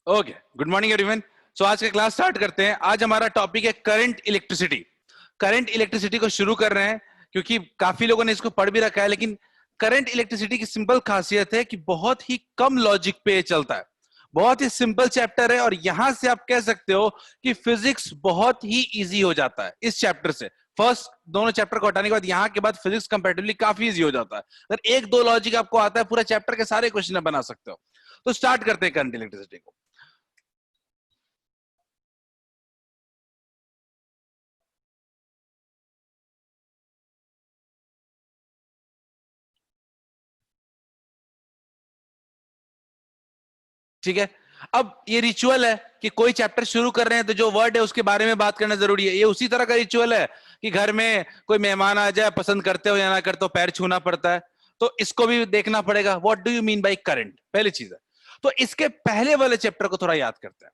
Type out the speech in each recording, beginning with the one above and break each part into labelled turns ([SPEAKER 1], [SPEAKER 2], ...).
[SPEAKER 1] Okay, good morning everyone. So आज का class start करते हैं। आज हमारा टॉपिक है करंट इलेक्ट्रिसिटी। करंट इलेक्ट्रिसिटी को शुरू कर रहे हैं क्योंकि काफी लोगों ने इसको पढ़ भी रखा है, लेकिन करंट इलेक्ट्रिसिटी की सिंपल खासियत है कि बहुत ही कम लॉजिक पे चलता है। बहुत ही सिंपल चैप्टर है और यहां से आप कह सकते हो कि फिजिक्स बहुत ही इजी हो जाता है इस चैप्टर से। फर्स्ट दोनों चैप्टर को हटाने के बाद यहाँ के बाद फिजिक्स कंपैरेटिवली काफी इजी हो जाता है। अगर एक दो लॉजिक आपको आता है, पूरा चैप्टर के सारे क्वेश्चन बना सकते हो। तो स्टार्ट करते हैं करंट इलेक्ट्रिसिटी को। ठीक है, अब ये रिचुअल है कि कोई चैप्टर शुरू कर रहे हैं तो जो वर्ड है उसके बारे में बात करना जरूरी है। ये उसी तरह का रिचुअल है कि घर में कोई मेहमान आ जाए, पसंद करते हो या ना करते हो, पैर छूना पड़ता है, तो इसको भी देखना पड़ेगा। What do you mean by current, पहली चीज है। तो इसके पहले वाले चैप्टर को थोड़ा याद करते हैं।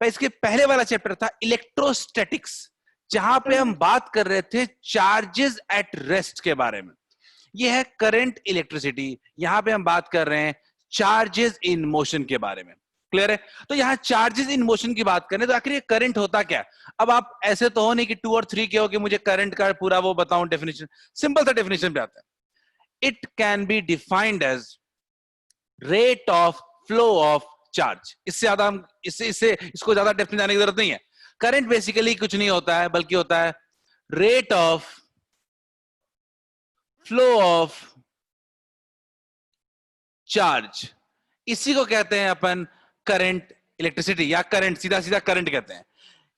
[SPEAKER 1] पर इसके पहले वाला चैप्टर था इलेक्ट्रोस्टैटिक्स, जहां पे हम बात कर रहे थे चार्जेस एट रेस्ट के बारे में। यह है करंट इलेक्ट्रिसिटी। यहां पे हम बात कर रहे हैं चार्जेस इन मोशन के बारे में। क्लियर है? तो यहां चार्जेस इन मोशन की बात करें तो आखिर ये करंट होता क्या? अब आप ऐसे तो हो नहीं कि 2 और 3 के हो कि मुझे करंट का पूरा वो बताऊं डेफिनेशन। सिंपल सा डेफिनेशन पे आता है। It can be defined as rate of flow of charge. इससे ज्यादा हम इससे इससे इसको ज्यादा डेप्थ में जाने की जरूरत नहीं है। करंट बेसिकली कुछ नहीं होता है, बल्कि होता है rate of flow of charge. इसी को कहते हैं अपन करंट इलेक्ट्रिसिटी या करंट, सीधा सीधा करंट कहते हैं।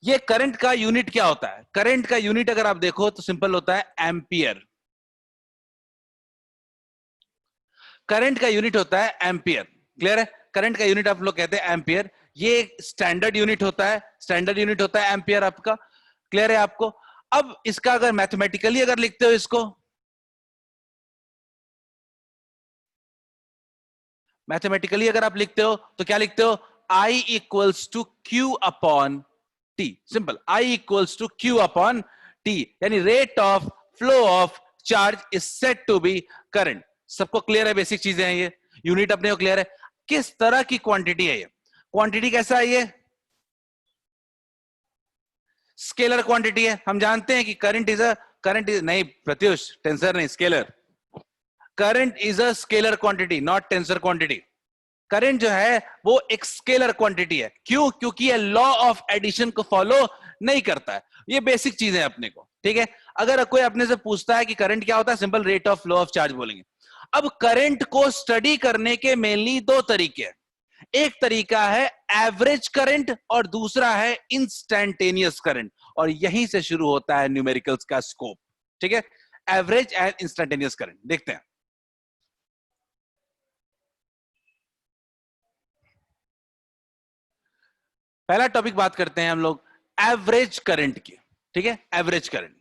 [SPEAKER 1] ये करंट का यूनिट क्या होता है? करंट का यूनिट अगर आप देखो तो सिंपल होता है एम्पियर। करंट का यूनिट होता है एम्पियर। क्लियर है? करंट का यूनिट आप लोग कहते हैं एम्पियर। ये स्टैंडर्ड यूनिट होता है, स्टैंडर्ड यूनिट होता है एम्पियर आपका। क्लियर है आपको? अब इसका अगर मैथमेटिकली अगर लिखते हो इसको, मैथमेटिकली अगर आप लिखते हो तो क्या लिखते हो? I equals to Q upon T. Simple, I equals to Q upon T, यानी rate of flow of charge is set to be current. सबको क्लियर है? बेसिक चीजें हैं ये, यूनिट अपने को क्लियर है। किस तरह की क्वांटिटी है ये? क्वांटिटी कैसा है ये? स्केलर क्वांटिटी है। हम जानते हैं कि करंट इज नहीं प्रत्युष, टेंसर नहीं, scalar. Current is a scalar quantity, not tensor quantity. Current जो है वो एक स्केलर क्वांटिटी है। क्यों? क्योंकि ये लॉ ऑफ एडिशन को फॉलो नहीं करता है। ये बेसिक चीजें हैं अपने को। ठीक है? अगर कोई अपने से पूछता है कि करंट क्या होता है, simple rate of flow of charge बोलेंगे। अब करंट को स्टडी करने के मेनली दो तरीके हैं। एक तरीका है एवरेज करंट और दूसरा है इंस्टैंटेनियस करंट, और यहीं से शुरू होता है न्यूमेरिकल्स का स्कोप। ठीक है? एवरेज एंड इंस्टैंटेनियस करंट देखते हैं। पहला टॉपिक बात करते हैं हम लोग एवरेज करंट की। ठीक है? Average current.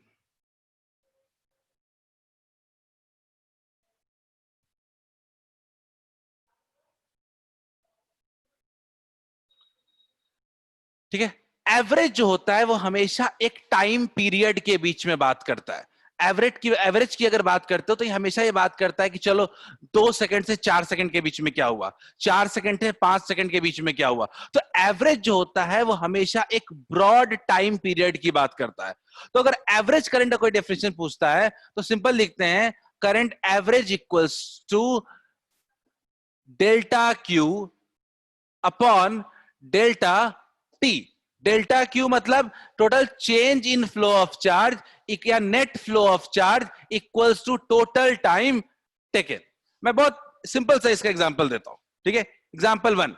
[SPEAKER 1] ठीक है? एवरेज जो होता है वो हमेशा एक टाइम पीरियड के बीच में बात करता है। एवरेज की अगर बात करते हो तो ये हमेशा ये बात करता है कि चलो 2 सेकंड से 4 सेकंड के बीच में क्या हुआ, 4 सेकंड से 5 सेकंड के बीच में क्या हुआ। तो एवरेज जो होता है वो हमेशा एक ब्रॉड टाइम पीरियड की बात करता है। तो अगर एवरेज करंट का कोई डेफिनेशन पूछता है तो सिंपल लिखते हैं current average equals to delta Q upon delta T. Delta Q मतलब total change in flow of charge या net flow of charge equals to total time taken. मैं बहुत सिंपल सा इसका एग्जांपल देता हूं। ठीक है? एग्जांपल 1,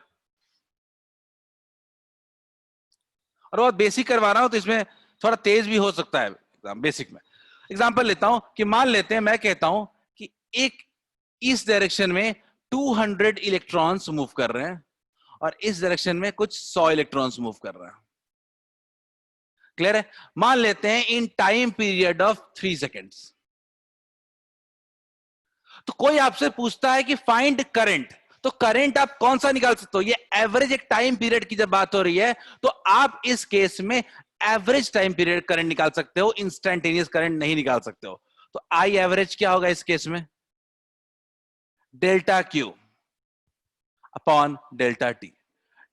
[SPEAKER 1] और बहुत बेसिक करवा रहा हूं तो इसमें थोड़ा तेज भी हो सकता है। बेसिक में एग्जांपल लेता हूं कि मान लेते हैं, मैं कहता हूं कि एक इस डायरेक्शन में 200 इलेक्ट्रॉन्स मूव कर रहे हैं और इस डायरेक्शन में कुछ 100 इलेक्ट्रॉन्स मूव कर रहे हैं। क्लियर है? मान लेते हैं in time period of 3 seconds. तो कोई आपसे पूछता है कि फाइंड करंट, तो करंट आप कौन सा निकाल सकते हो? ये एवरेज एक टाइम पीरियड की जब बात हो रही है तो आप इस केस में एवरेज टाइम पीरियड करंट निकाल सकते हो, इंस्टैंटेनियस करंट नहीं निकाल सकते हो। तो आई एवरेज क्या होगा इस केस में? Delta Q upon delta T.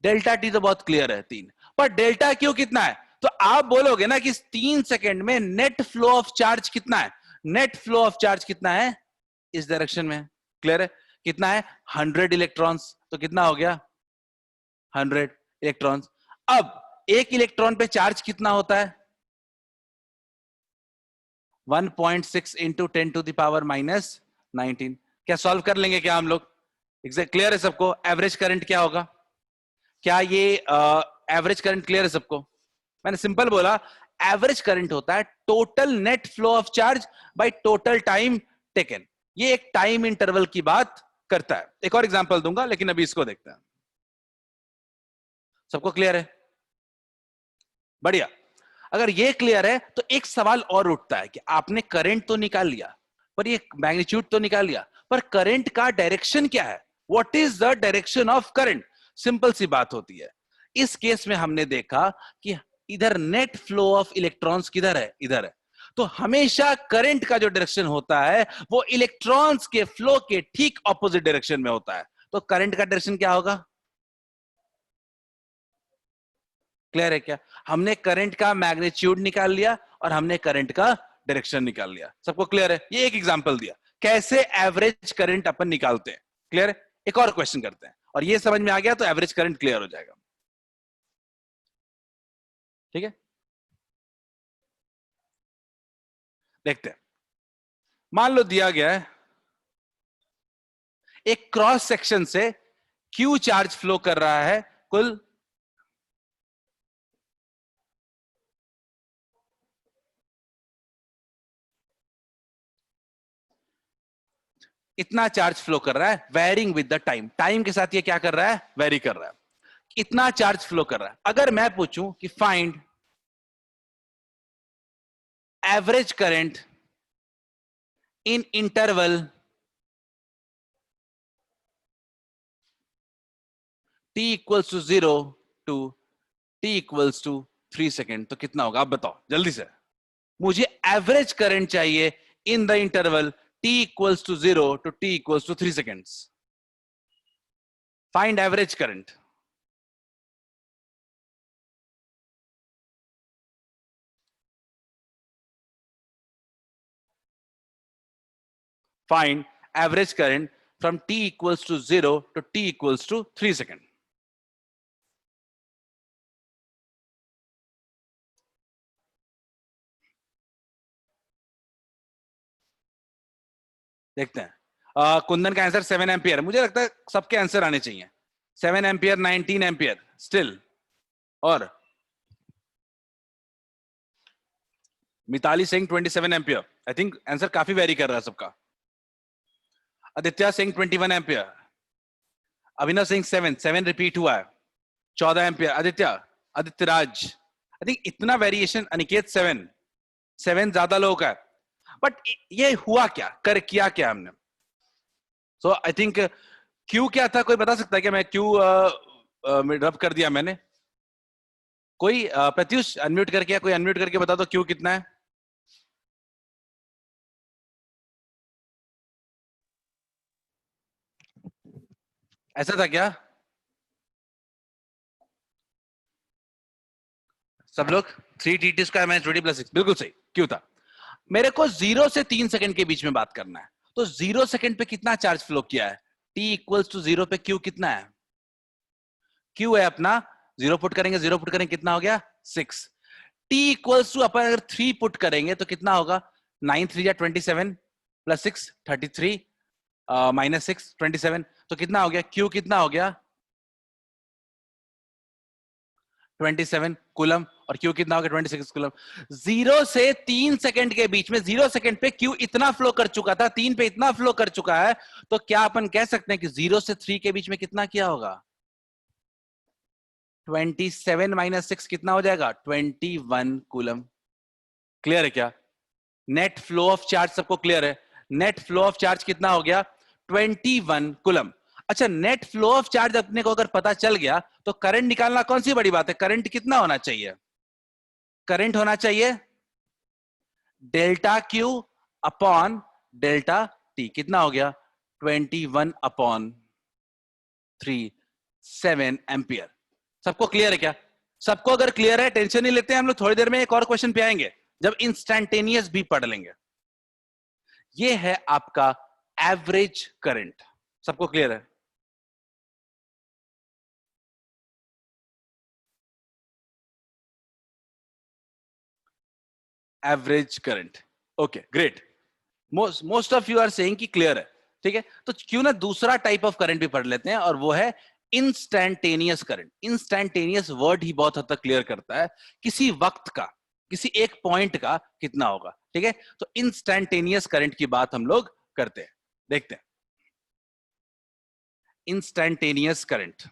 [SPEAKER 1] Delta T तो बहुत क्लियर है 3, पर डेल्टा क्यू कितना है? तो आप बोलोगे ना कि 3 सेकंड में नेट फ्लो ऑफ चार्ज कितना है? नेट फ्लो ऑफ चार्ज कितना है इस डायरेक्शन में? क्लियर है? कितना है? 100 इलेक्ट्रॉन्स। तो कितना हो गया? 100 इलेक्ट्रॉन्स। अब एक इलेक्ट्रॉन पे चार्ज कितना होता है? 1.6 इंटू 10⁻⁻19। क्या सॉल्व कर लेंगे क्या हम लोग? एग्जैक्ट क्लियर है सबको? एवरेज करंट क्या होगा? क्या ये एवरेज करंट क्लियर है सबको? मैंने सिंपल बोला, एवरेज करंट होता है total net flow of charge by total time taken. ये एक टाइम इंटरवल की बात करता है। एक और एग्जांपल दूंगा, लेकिन अभी इसको देखते हैं। सबको क्लियर है? बढ़िया। अगर ये क्लियर है तो एक सवाल और उठता है कि आपने करंट तो निकाल लिया, पर ये मैग्नीट्यूड तो निकाल लिया, पर करंट का डायरेक्शन क्या है? What is the direction of current? Simple सी बात होती है। इस केस में हमने देखा कि इधर नेट फ्लो ऑफ इलेक्ट्रॉन्स किधर है? इधर है। तो हमेशा करंट का जो डायरेक्शन होता है वो इलेक्ट्रॉन्स के फ्लो के ठीक ऑपोजिट डायरेक्शन में होता है। तो करंट का डायरेक्शन क्या होगा? क्लियर है क्या? हमने करंट का मैग्नीट्यूड निकाल लिया और हमने करंट का डायरेक्शन निकाल लिया। सबको क्लियर है? ये एक एग्जांपल दिया कैसे एवरेज करंट अपन निकालते हैं। क्लियर है? एक और क्वेश्चन करते हैं, और ये समझ में आ गया तो एवरेज करंट क्लियर हो जाएगा। ठीक है, देखते हैं। मान लो दिया गया है एक क्रॉस सेक्शन से क्यू चार्ज फ्लो कर रहा है कुल इतना चार्ज फ्लो कर रहा है, varying with the time. Time के साथ ये क्या कर रहा है? वेरी कर रहा है। इतना चार्ज फ्लो कर रहा है। अगर मैं पूछूं कि find average current in interval t equals to 0 to t equals to 3 second, तो कितना होगा? आप बताओ जल्दी से। मुझे एवरेज करंट चाहिए in the interval t equals to 0 to t equals to 3 seconds. Find average current. Find average current from t equals to 0 to t equals to 3 second. देखते हैं। कुंदन का आंसर 7 एम्पियर। मुझे लगता है सबके आंसर आने चाहिए। 7 एम्पियर, 19 एम्पियर स्टिल। और Mitali Singh 27 ampere. I think answer काफी वेरी कर रहा है सबका। आदित्य सिंह 21 एम्पियर। अभिनव सिंह 7 रिपीट हुआ है। 14 ampere Aditya. Aditya Raj, I think इतना वेरिएशन। अनिकेत 7 ज्यादा लोगों का है। बट ये हुआ क्या, कर किया क्या हमने? सो आई थिंक क्यू क्या था? कोई बता सकता है क्या? मैं क्यू रब कर दिया मैंने। कोई प्रत्युष अनम्यूट करके, कोई अनम्यूट करके बता दो क्यू कितना है? ऐसा था क्या? सब लोग 3 टी स्क्वायर माइनस 20 प्लस 6, बिल्कुल सही। क्यू था। मेरे को 0 से 3 सेकंड के बीच में बात करना है। तो 0 सेकंड पे कितना चार्ज फ्लो किया है? t इक्वल्स टू 0 पे क्यू कितना है? क्यू है अपना 0 पुट करेंगे, 0 पुट करेंगे, कितना हो गया? 6। t इक्वल्स टू अपन अगर 3 पुट करेंगे तो कितना होगा? 9 3 या 27 प्लस 6 33 माइनस 6 27। तो कितना हो गया? क्यू कितना हो गया? 27 कूलम। और क्यू कितना हो गया? 26 कूलम। 0 से 3 सेकंड के बीच में 0 सेकंड पे क्यू इतना फ्लो कर चुका था, 3 पे इतना फ्लो कर चुका है। तो क्या अपन कह सकते हैं कि 0 से 3 के बीच में कितना किया होगा? 27 माइनस 6 कितना हो जाएगा? 21 कूलम। क्लियर है क्या? नेट फ्लो ऑफ चार्ज सबको क्लियर है? नेट फ्लो ऑफ चार्ज कितना हो गया? 21 कूलम। अच्छा, नेट फ्लो ऑफ चार्ज अपने को अगर पता चल गया तो करंट निकालना कौन सी बड़ी बात है? करंट कितना होना चाहिए? करंट होना चाहिए delta Q upon delta T. कितना हो गया? 21 अपॉन 3 7 एम्पियर। सबको क्लियर है क्या? सबको अगर क्लियर है, टेंशन नहीं लेते हैं हम लोग, थोड़ी देर में एक और क्वेश्चन पे आएंगे जब इंस्टैंटेनियस भी पढ़ लेंगे। ये है आपका एवरेज करंट। सबको क्लियर है? Average current, okay great. Most of you are saying कि क्लियर है, ठीक है। तो क्यों ना दूसरा टाइप ऑफ करंट भी पढ़ लेते हैं, और वो है इंस्टैंटेनियस करंट। इंस्टैंटेनियस वर्ड ही बहुत हद तक क्लियर करता है किसी वक्त का, किसी एक पॉइंट का कितना होगा, ठीक है। तो इंस्टैंटेनियस करंट की बात हम लोग करते हैं, देखते हैं इंस्टैंटेनियस करंट।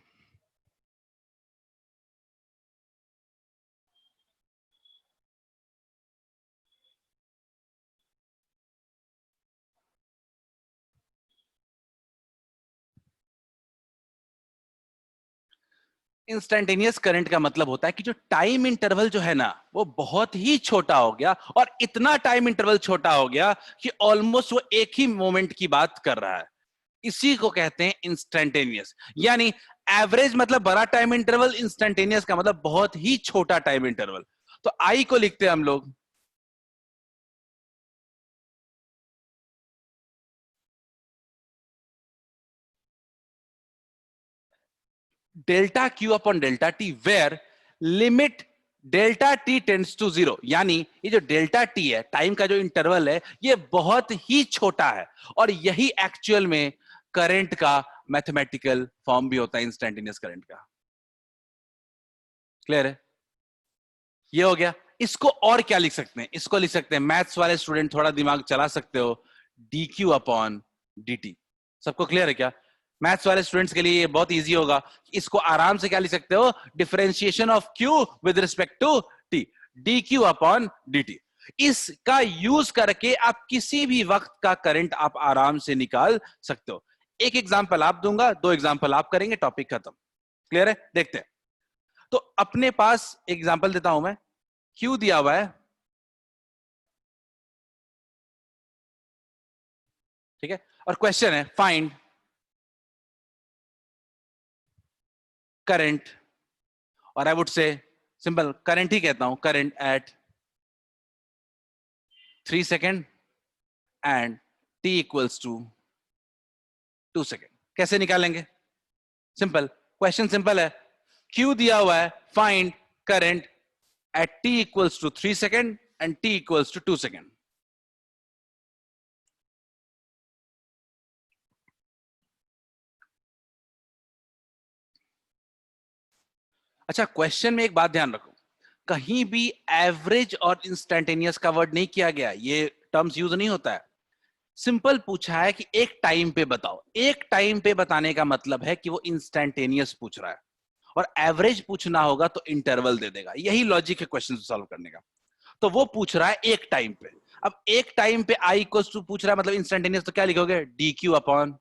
[SPEAKER 1] इंस्टैंटेनियस करंट का मतलब होता है कि जो टाइम इंटरवल जो है ना, वो बहुत ही छोटा हो गया, और इतना टाइम इंटरवल छोटा हो गया कि ऑलमोस्ट वो एक ही मोमेंट की बात कर रहा है। इसी को कहते हैं इंस्टैंटेनियस। यानी एवरेज मतलब बड़ा टाइम इंटरवल, इंस्टैंटेनियस का मतलब बहुत ही छोटा टाइम इंटरवल। तो आई को लिखते हैं हम लोग delta Q upon delta T, where limit delta T tends to zero. यानी ये जो डेल्टा टी है, टाइम का जो इंटरवल है, ये बहुत ही छोटा है, और यही एक्चुअल में करंट का मैथमेटिकल फॉर्म भी होता है, इंस्टैंटेनियस करंट का। क्लियर है? ये हो गया। इसको और क्या लिख सकते हैं? इसको लिख सकते हैं, मैथ्स वाले स्टूडेंट थोड़ा दिमाग चला सकते हो, D Q upon D T. सबको क्लियर है क्या? मैथ्स वाले स्टूडेंट्स के लिए ये बहुत इजी होगा। इसको आराम से क्या लिख सकते हो? Differentiation of Q with respect to T, D Q upon D T. इसका यूज करके आप किसी भी वक्त का करंट आप आराम से निकाल सकते हो। एक एग्जांपल आप दूंगा, दो एग्जांपल आप करेंगे, टॉपिक खत्म। क्लियर है? देखते हैं। तो अपने पास एग्जांपल देता हूं मैं, क्यू दिया हुआ है, ठीक है, और क्वेश्चन है फाइंड करंट, और I would say simple current ही कहता हूं, current at 3 second and T equals to 2 second. कैसे निकालेंगे? सिंपल, क्वेश्चन सिंपल है, क्यू दिया हुआ है, find current at T equals to 3 second and T equals to 2 second. अच्छा, क्वेश्चन में एक बात ध्यान रखो, कहीं भी एवरेज और इंस्टैंटेनियस का वर्ड नहीं किया गया, ये टर्म्स यूज नहीं होता है। सिंपल पूछा है कि एक टाइम पे बताओ। एक टाइम पे बताने का मतलब है कि वो इंस्टैंटेनियस पूछ रहा है, और एवरेज पूछना होगा तो इंटरवल दे देगा। यही लॉजिक है क्वेश्चन सॉल्व करने का। तो वो पूछ रहा है एक टाइम पे। अब एक टाइम पे आई इक्वल्स टू पूछ रहा है, मतलब इंस्टैंटेनियस, तो क्या लिखोगे? डी क्यू अपॉन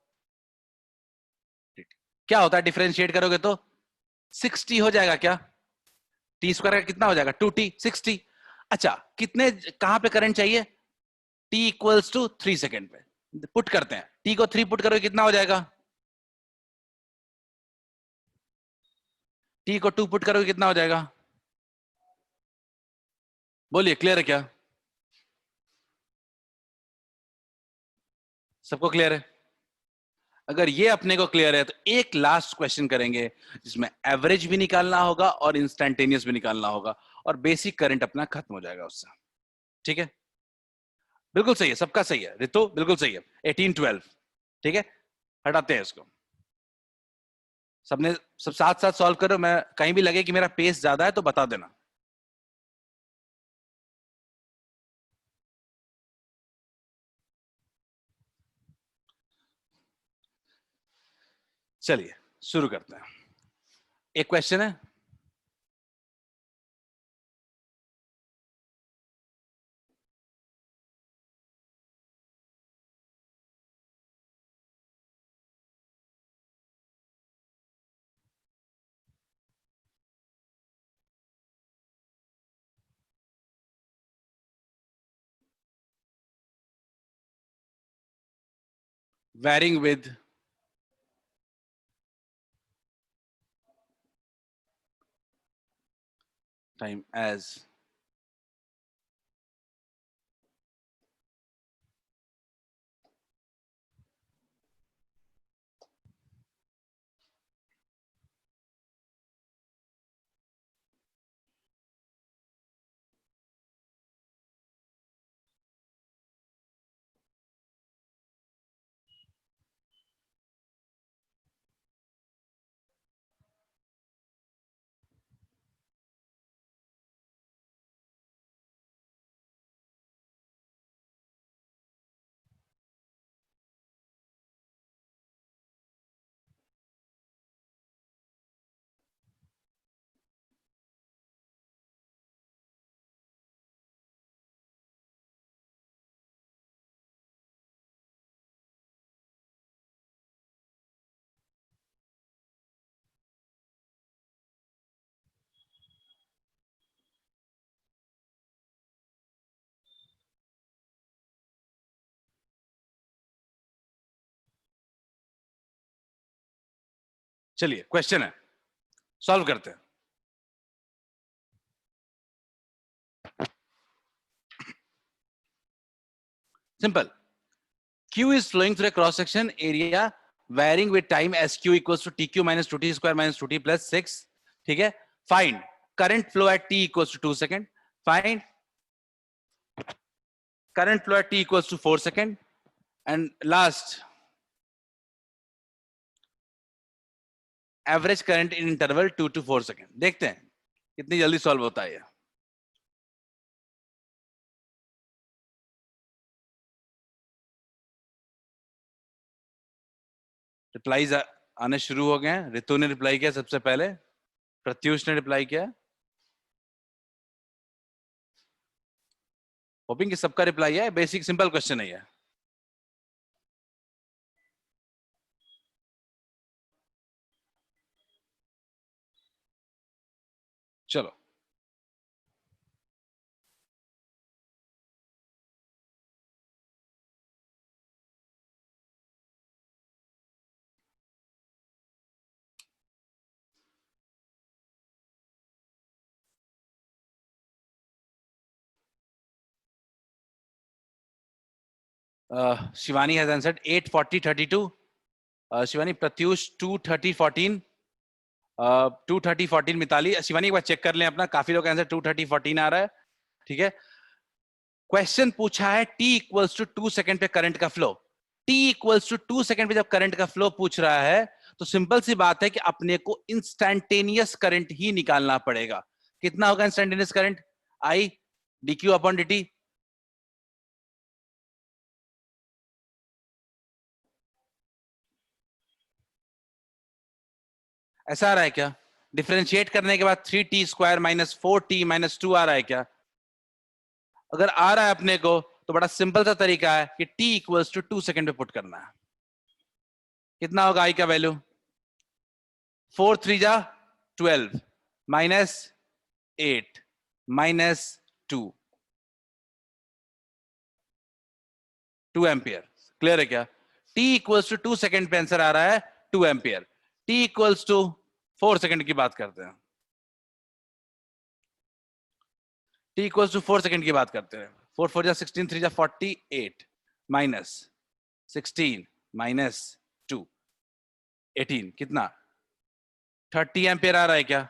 [SPEAKER 1] क्या होता है, डिफरेंशिएट करोगे तो 60 हो जाएगा क्या? टी स्क्वायर का कितना हो जाएगा? 2t, 60। अच्छा, कितने, कहां पे करंट चाहिए? t इक्वल्स टू 3 सेकेंड पे पुट करते हैं। t को 3 पुट करोगे कितना हो जाएगा? t को 2 पुट करोगे कितना हो जाएगा? बोलिए, क्लियर है क्या? सबको क्लियर है? अगर ये अपने को क्लियर है, तो एक लास्ट क्वेश्चन करेंगे जिसमें एवरेज भी निकालना होगा और इंस्टैंटेनियस भी निकालना होगा, और बेसिक करंट अपना खत्म हो जाएगा उससे। ठीक है? बिल्कुल सही है, सबका सही है रितु, बिल्कुल सही है। 18 12, ठीक है, हटाते हैं इसको। सबने सब साथ साथ सॉल्व करो, मैं कहीं भी लगे कि मेरा पेस ज्यादा है तो बता देना। चलिए शुरू करते हैं। एक क्वेश्चन है, varying with time as चलिए क्वेश्चन है, सॉल्व करते हैं। Simple, Q is flowing through a cross section area varying with time as Q equals to TQ minus 2T square minus 2T plus 6. ठीक है, find current flow at T equals to 2 second, find current flow at T equals to 4 second, and last average current in interval 2 to 4 second. देखते हैं कितनी जल्दी solve होता है ये। Replies आने शुरू हो गए हैं। रितु ने रिप्लाई किया सबसे पहले, प्रत्युष ने रिप्लाई किया। होपिंग कि सबका रिप्लाई है। बेसिक सिंपल क्वेश्चन है ये। चलो शिवानी has answered 8:40:32. शिवानी, प्रत्युष 2:30:14, 2:30:14 मिताली। शिवानी एक बार चेक कर लें अपना, काफी लोग आंसर 2:30:14 आ रहा है। ठीक है, क्वेश्चन पूछा है t इक्वल्स टू 2 सेकंड पे करंट का flow. t equals to 2 second पे जब करंट का फ्लो पूछ रहा है तो सिंपल सी बात है कि अपने को इंस्टैंटेनियस करंट ही निकालना पड़ेगा। कितना होगा instantaneous current? I dq upon dt। ऐसा आ रहा है क्या? डिफरेंशिएट करने के बाद 3t square minus 4t minus 2 आ रहा है क्या? अगर आ रहा है अपने को तो बड़ा सिंपल सा तरीका है कि t इक्वल्स टू 2 सेकंड पे पुट करना है। कितना होगा i का वैल्यू? 4 3 जा 12 माइनस 8 माइनस 2 एम्पियर। क्लियर है क्या? t इक्वल्स टू 2 सेकंड पे आंसर आ रहा है 2 ampere. t equals to 4 second की बात करते हैं। t इक्वल्स टू 4 सेकंड की बात करते हैं। 4 4 जा 16 3 जा 48 माइनस 16 माइनस 2 18 कितना? 30 एम्पियर आ रहा है क्या?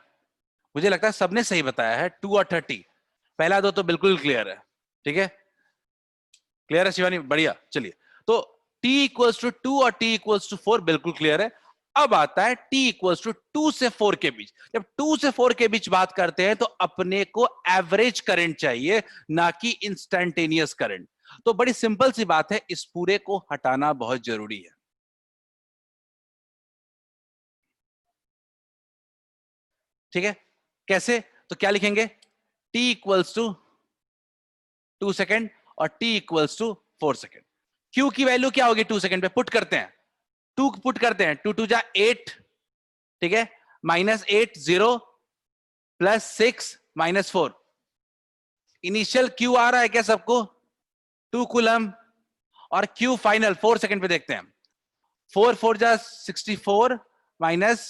[SPEAKER 1] मुझे लगता है सबने सही बताया है, 2 और 30। पहला दो तो बिल्कुल क्लियर है। ठीक है, क्लियर है शिवानी? बढ़िया। चलिए, तो t इक्वल्स टू 2 और t इक्वल्स टू 4 बिल्कुल क्लियर है। अब आता है t इक्वल्स टू 2 से 4 के बीच। जब 2 से 4 के बीच बात करते हैं तो अपने को एवरेज करंट चाहिए, ना कि इंस्टैंटेनियस करंट। तो बड़ी सिंपल सी बात है, इस पूरे को हटाना बहुत जरूरी है। ठीक है, कैसे? तो क्या लिखेंगे? t इक्वल्स टू 2 सेकेंड और t equals to 4 second. q की वैल्यू क्या होगी 2 सेकेंड पे? पुट करते हैं, 2 पुट करते हैं। 2 2 जा 8, ठीक है, minus 8 0 plus 6 minus 4। Initial q आ रहा है क्या सबको? 2 कूलम। और q फाइनल 4 सेकेंड पे देखते हैं। 4 4 जा 64 माइनस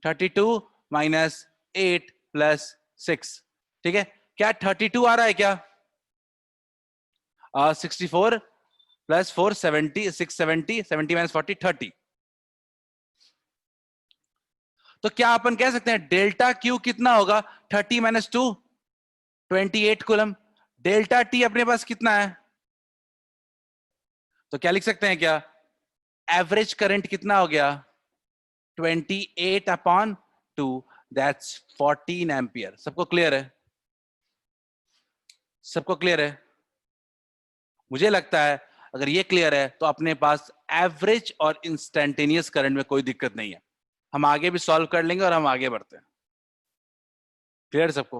[SPEAKER 1] 32 माइनस 8 प्लस 6, ठीक है। क्या 32 आ रहा है क्या? 64 प्लस 4 70, 670, 70 माइनस 40 30। तो क्या अपन कह सकते हैं डेल्टा क्यू कितना होगा? 30 माइनस 2 28 कूलम। डेल्टा टी अपने पास कितना है? तो क्या लिख सकते हैं क्या? एवरेज करंट कितना हो गया? 28 अपॉन 2, दैट्स 14 एम्पियर। सबको क्लियर है? सबको क्लियर है? मुझे लगता है अगर ये क्लियर है तो अपने पास एवरेज और इंस्टेंटेनियस करंट में कोई दिक्कत नहीं है। हम आगे भी सॉल्व कर लेंगे और हम आगे बढ़ते हैं। क्लियर सबको?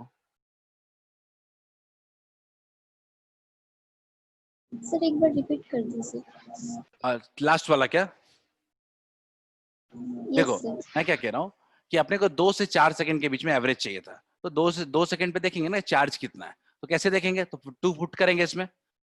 [SPEAKER 2] सर एक बार रिपीट कर दीजिए।
[SPEAKER 1] लास्ट वाला क्या? देखो
[SPEAKER 2] यस सर।
[SPEAKER 1] मैं क्या कह रहा हूं कि अपने को 2 से 4 सेकंड के बीच में एवरेज चाहिए था, तो 2 सेकंड पे देखेंगे ना चार्ज कितना है। तो कैसे देखेंगे? तो 2 पुट करेंगे इसमें,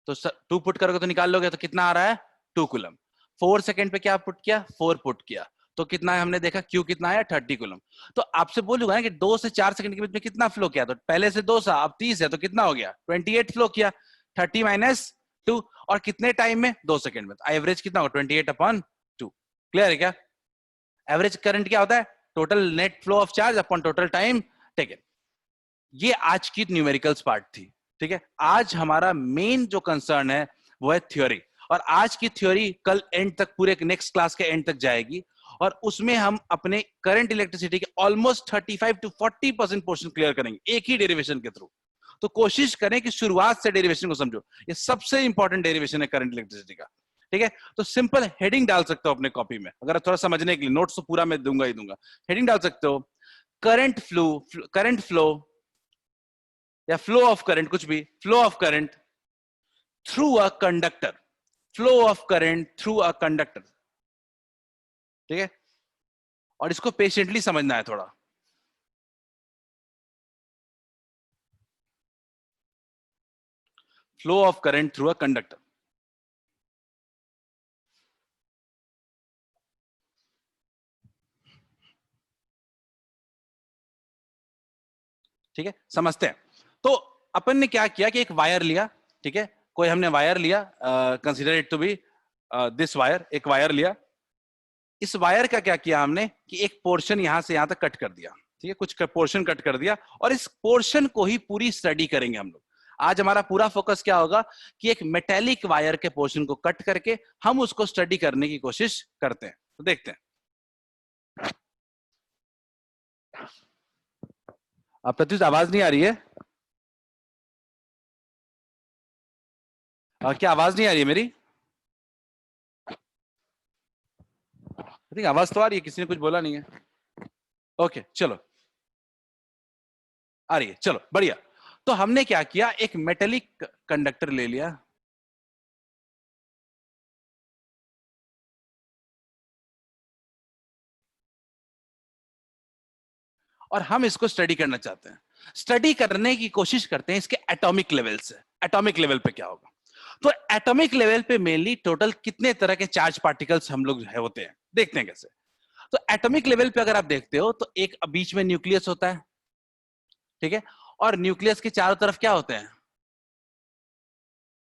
[SPEAKER 1] तो 2 पुट करोगे तो निकाल लोगे, तो कितना आ रहा है? 2 कूलम। 4 सेकंड पे क्या पुट किया? 4 पुट किया, तो कितना है? हमने देखा क्यू कितना आया? 30 कूलम। तो आपसे बोलूंगा ना कि 2 से 4 सेकंड के बीच में कितना फ्लो किया, तो पहले से 2 था अब 30 है, तो कितना हो गया? 28 फ्लो किया। 30 माइनस 2, और कितने टाइम में? 2 सेकंड में। तो एवरेज कितना होगा? 28 अपॉन 2। क्लियर है क्या? एवरेज करंट क्या होता है? Total net flow of charge upon total time taken. ये आज की न्यूमेरिकल्स पार्ट थी, ठीक है। आज हमारा मेन जो कंसर्न है वो है थ्योरी, और आज की थ्योरी कल एंड तक, पूरे नेक्स्ट क्लास के एंड तक जाएगी, और उसमें हम अपने करंट इलेक्ट्रिसिटी के ऑलमोस्ट 35 to 40% पोर्शन क्लियर करेंगे एक ही डेरिवेशन के थ्रू। तो कोशिश करें कि शुरुआत से डेरिवेशन को समझो, ये सबसे इंपॉर्टेंट डेरिवेशन है करंट इलेक्ट्रिसिटी का, ठीक है। तो सिंपल हेडिंग डाल सकते हो अपने कॉपी में, अगर थोड़ा समझने के लिए। नोट्स तो पूरा मैं दूंगा ही दूंगा। हेडिंग डाल सकते हो करंट फ्लो या फ्लो ऑफ करंट, कुछ भी, flow of current through a conductor, flow of current through a conductor, ठीक है। और इसको पेशेंटली समझना है थोड़ा। Flow of current through a conductor, ठीक है। समझते हैं। तो अपन ने क्या किया कि एक वायर लिया, ठीक है। कोई हमने वायर लिया, consider it to be this wire, एक वायर लिया। इस वायर का क्या किया हमने कि एक पोर्शन यहां से यहां तक कट कर दिया, ठीक है। कुछ पोर्शन कट कर दिया, और इस पोर्शन को ही पूरी स्टडी करेंगे हम लोग। आज हमारा पूरा फोकस क्या होगा कि एक मेटेलिक वायर के पोर्शन को कट करके हम उसको स्टडी करने की कोशिश करते हैं। तो देखते हैं। अब प्रत्युष आवाज नहीं आ रही है? क्या आवाज नहीं आ रही है मेरी? आवाज तो आ रही है, किसी ने कुछ बोला नहीं है। ओके चलो, आ रही है, चलो बढ़िया। तो हमने क्या किया, एक मेटेलिक कंडक्टर ले लिया, और हम इसको स्टडी करना चाहते हैं। स्टडी करने की कोशिश करते हैं इसके एटॉमिक लेवल से। एटॉमिक लेवल पे क्या होगा? तो एटॉमिक लेवल पे मेनली टोटल कितने तरह के चार्ज पार्टिकल्स हम लोग होते हैं, देखते हैं कैसे। तो एटॉमिक लेवल पे अगर आप देखते हो तो एक बीच में न्यूक्लियस होता है, ठीक है। और न्यूक्लियस के चारों तरफ क्या होते हैं?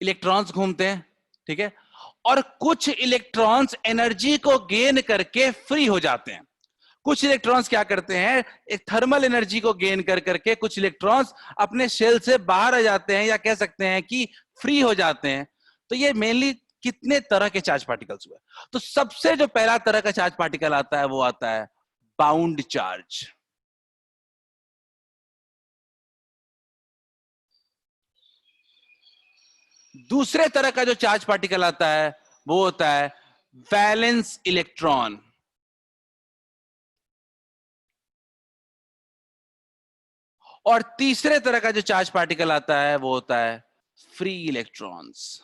[SPEAKER 1] इलेक्ट्रॉन्स घूमते हैं, ठीक है। और कुछ इलेक्ट्रॉन्स एनर्जी को गेन करके फ्री हो जाते हैं। कुछ इलेक्ट्रॉन्स क्या करते हैं, एक थर्मल एनर्जी को गेन कर करके कुछ इलेक्ट्रॉन्स अपने शेल से बाहर आ जाते हैं, या कह सकते हैं कि फ्री हो जाते हैं। तो ये मेनली कितने तरह के चार्ज पार्टिकल्स हुए? तो सबसे जो पहला तरह का चार्ज पार्टिकल आता है वो आता है बाउंड चार्ज। दूसरे तरह का जो चार्ज पार्टिकल आता है वो होता है वैलेंस इलेक्ट्रॉन। और तीसरे तरह का जो चार्ज पार्टिकल आता है वो होता है फ्री इलेक्ट्रॉन्स।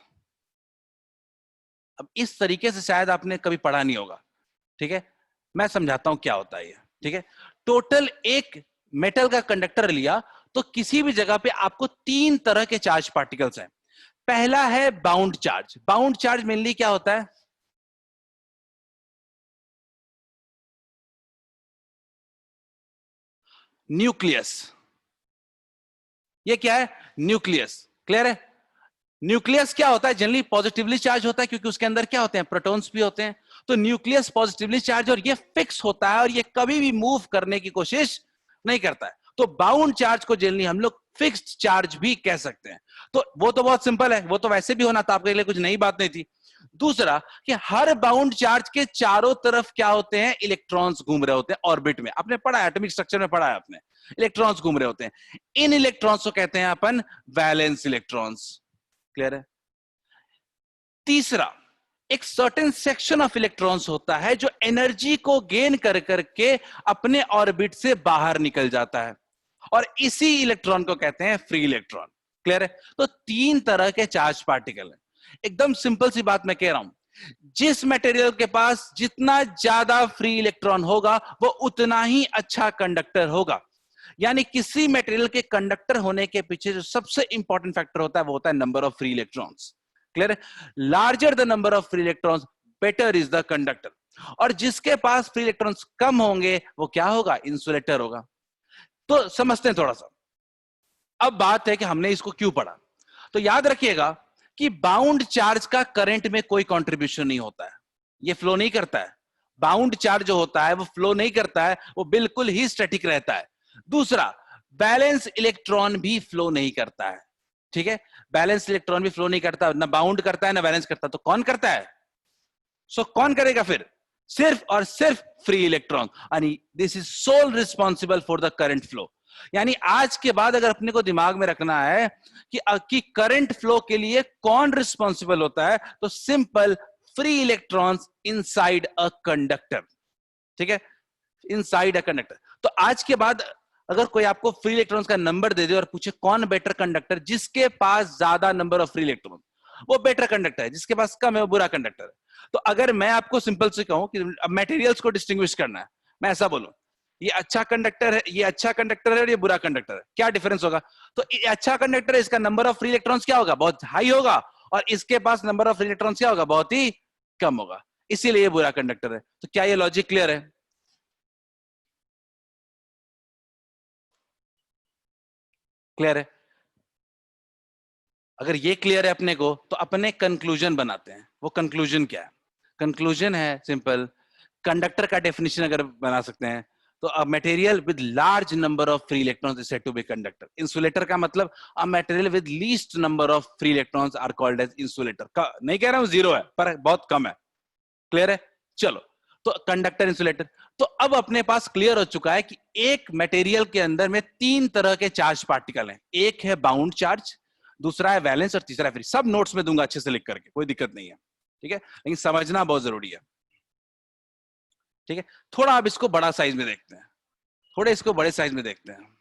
[SPEAKER 1] अब इस तरीके से शायद आपने कभी पढ़ा नहीं होगा, ठीक है। मैं समझाता हूं क्या होता है ये, ठीक है। टोटल एक मेटल का कंडक्टर लिया, तो किसी भी जगह पे आपको 3 तरह के चार्ज पार्टिकल्स हैं। पहला है bound charge. Bound charge mainly क्या होता है? न्यूक्लियस, ये क्या है? न्यूक्लियस। क्लियर है? न्यूक्लियस क्या होता है? जनरली पॉजिटिवली चार्ज होता है, क्योंकि उसके अंदर क्या होते हैं? प्रोटॉन्स भी होते हैं। तो न्यूक्लियस पॉजिटिवली चार्ज, और ये फिक्स होता है और ये कभी भी मूव करने की कोशिश नहीं करता है। तो बाउंड चार्ज को जनरली हम लोग फिक्स्ड चार्ज भी कह सकते हैं। तो वो तो बहुत सिंपल है, वो तो वैसे भी होना था, आपके लिए कुछ नई बात नहीं थी। दूसरा कि हर बाउंड चार्ज के चारों तरफ क्या होते हैं? इलेक्ट्रॉन्स घूम रहे होते हैं ऑर्बिट में। आपने पढ़ा है, एटॉमिक स्ट्रक्चर में पढ़ा है आपने, इलेक्ट्रॉन्स घूम रहे होते हैं। इन इलेक्ट्रॉन्स को कहते हैं अपन वैलेंस इलेक्ट्रॉन्स। क्लियर है? तीसरा, एक सर्टेन सेक्शन ऑफ इलेक्ट्रॉन्स होता है जो एनर्जी को गेन कर करके अपने ऑर्बिट से बाहर निकल जाता है, और इसी इलेक्ट्रॉन को कहते हैं फ्री इलेक्ट्रॉन। क्लियर है? तो तीन तरह के चार्ज पार्टिकल हैं। एकदम सिंपल सी बात मैं कह रहा हूं, जिस मटेरियल के पास जितना ज्यादा फ्री इलेक्ट्रॉन होगा वो उतना ही अच्छा कंडक्टर होगा। यानी किसी मटेरियल के कंडक्टर होने के पीछे जो सबसे इंपॉर्टेंट फैक्टर होता है वो होता है number of free electrons. Clear है? Larger the number of free electrons, better is the conductor. और जिसके पास फ्री इलेक्ट्रॉन्स कम होंगे वो क्या होगा? इंसुलेटर होगा। तो समझते हैं थोड़ा सा। अब बात है कि हमने इसको क्यों पढ़ा। तो याद रखिएगा कि बाउंड चार्ज का करंट में कोई कंट्रीब्यूशन नहीं होता है, ये फ्लो नहीं करता है। बाउंड चार्ज जो होता है वो फ्लो नहीं करता है, वो बिल्कुल ही स्टैटिक रहता है। दूसरा, बैलेंस इलेक्ट्रॉन भी फ्लो नहीं करता है। ठीक है? बैलेंस इलेक्ट्रॉन भी फ्लो नहीं करता, ना बाउंड करता है ना बैलेंस करता। तो कौन करता है? सो कौन करेगा फिर? सिर्फ और सिर्फ फ्री इलेक्ट्रॉन। यानी this is sole responsible for the current flow. यानी आज के बाद अगर अपने को दिमाग में रखना है कि करंट फ्लो के लिए कौन रिस्पॉन्सिबल होता है, तो simple, free electrons inside a conductor. ठीक है? Inside a conductor. तो आज के बाद अगर कोई आपको फ्री इलेक्ट्रॉन्स का नंबर दे दे और पूछे कौन बेटर कंडक्टर, जिसके पास ज्यादा नंबर ऑफ फ्री इलेक्ट्रॉन वो बेटर कंडक्टर है, जिसके पास कम है वो बुरा कंडक्टर है। तो अगर मैं आपको सिंपल से कहूं कि मटेरियल्स को डिस्टिंग्विश करना है, मैं ऐसा बोलूं ये अच्छा कंडक्टर है, ये अच्छा कंडक्टर है और ये बुरा कंडक्टर है, क्या डिफरेंस होगा? तो ये अच्छा कंडक्टर है, इसका नंबर ऑफ फ्री इलेक्ट्रॉन्स क्या होगा? बहुत हाई होगा, और इसके पास नंबर ऑफ फ्री इलेक्ट्रॉन्स क्या होगा? बहुत ही कम होगा, इसीलिए ये बुरा कंडक्टर है। तो क्या ये लॉजिक क्लियर है? क्लियर है? अगर ये क्लियर है अपने को, तो अपने कंक्लूजन बनाते हैं। वो कंक्लूजन क्या है? कंक्लूजन है सिंपल, कंडक्टर का डेफिनेशन अगर बना सकते हैं तो a material with large number of free electrons is said to be conductor. Insulator का मतलब a material with least number of free electrons are called as insulator. का नहीं कह रहा हूं जीरो है, पर बहुत कम है। क्लियर है? चलो, तो कंडक्टर, इंसुलेटर। तो अब अपने पास क्लियर हो चुका है कि एक मटेरियल के अंदर में तीन तरह के चार्ज पार्टिकल हैं। एक है बाउंड चार्ज, दूसरा है वैलेंस और तीसरा है फ्री। सब नोट्स में दूंगा अच्छे से लिख करके, कोई दिक्कत नहीं है। ठीक है? लेकिन समझना बहुत जरूरी है। ठीक है? थोड़ा आप इसको बड़ा साइज में देखते हैं, थोड़े इसको बड़े साइज में देखते हैं।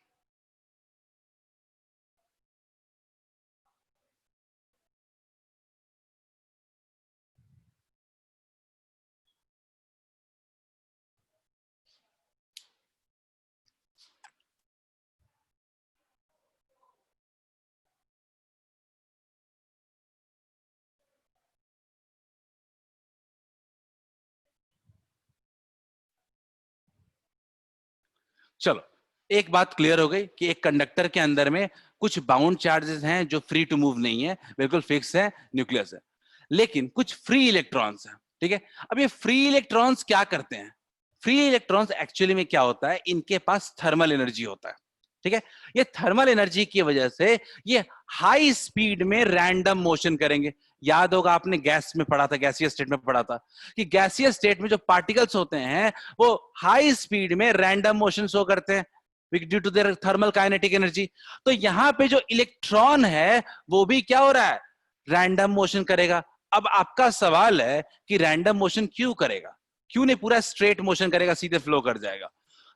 [SPEAKER 1] चलो, एक बात क्लियर हो गई कि एक कंडक्टर के अंदर में कुछ बाउंड चार्जेस हैं जो फ्री टू मूव नहीं है, बिल्कुल फिक्स है, न्यूक्लियस है। लेकिन कुछ फ्री इलेक्ट्रॉन्स हैं। ठीक है? अब ये फ्री इलेक्ट्रॉन्स क्या करते हैं? फ्री इलेक्ट्रॉन्स एक्चुअली में क्या होता है, इनके पास थर्मल एनर्जी होता है। ठीक है? ये थर्मल एनर्जी की वजह से ये हाई स्पीड में रैंडम मोशन करेंगे। याद होगा आपने गैस में पढ़ा था, गैसीय स्टेट में पढ़ा था कि गैसीय स्टेट में जो पार्टिकल्स होते हैं वो हाई स्पीड में रैंडम मोशन शो करते हैं due to their thermal kinetic energy. तो यहां पे जो इलेक्ट्रॉन है वो भी क्या हो रहा है? रैंडम मोशन करेगा। अब आपका सवाल है कि रैंडम मोशन क्यों करेगा, क्यों नहीं पूरा स्ट्रेट मोशन करेगा, सीधे फ्लो कर जाएगा?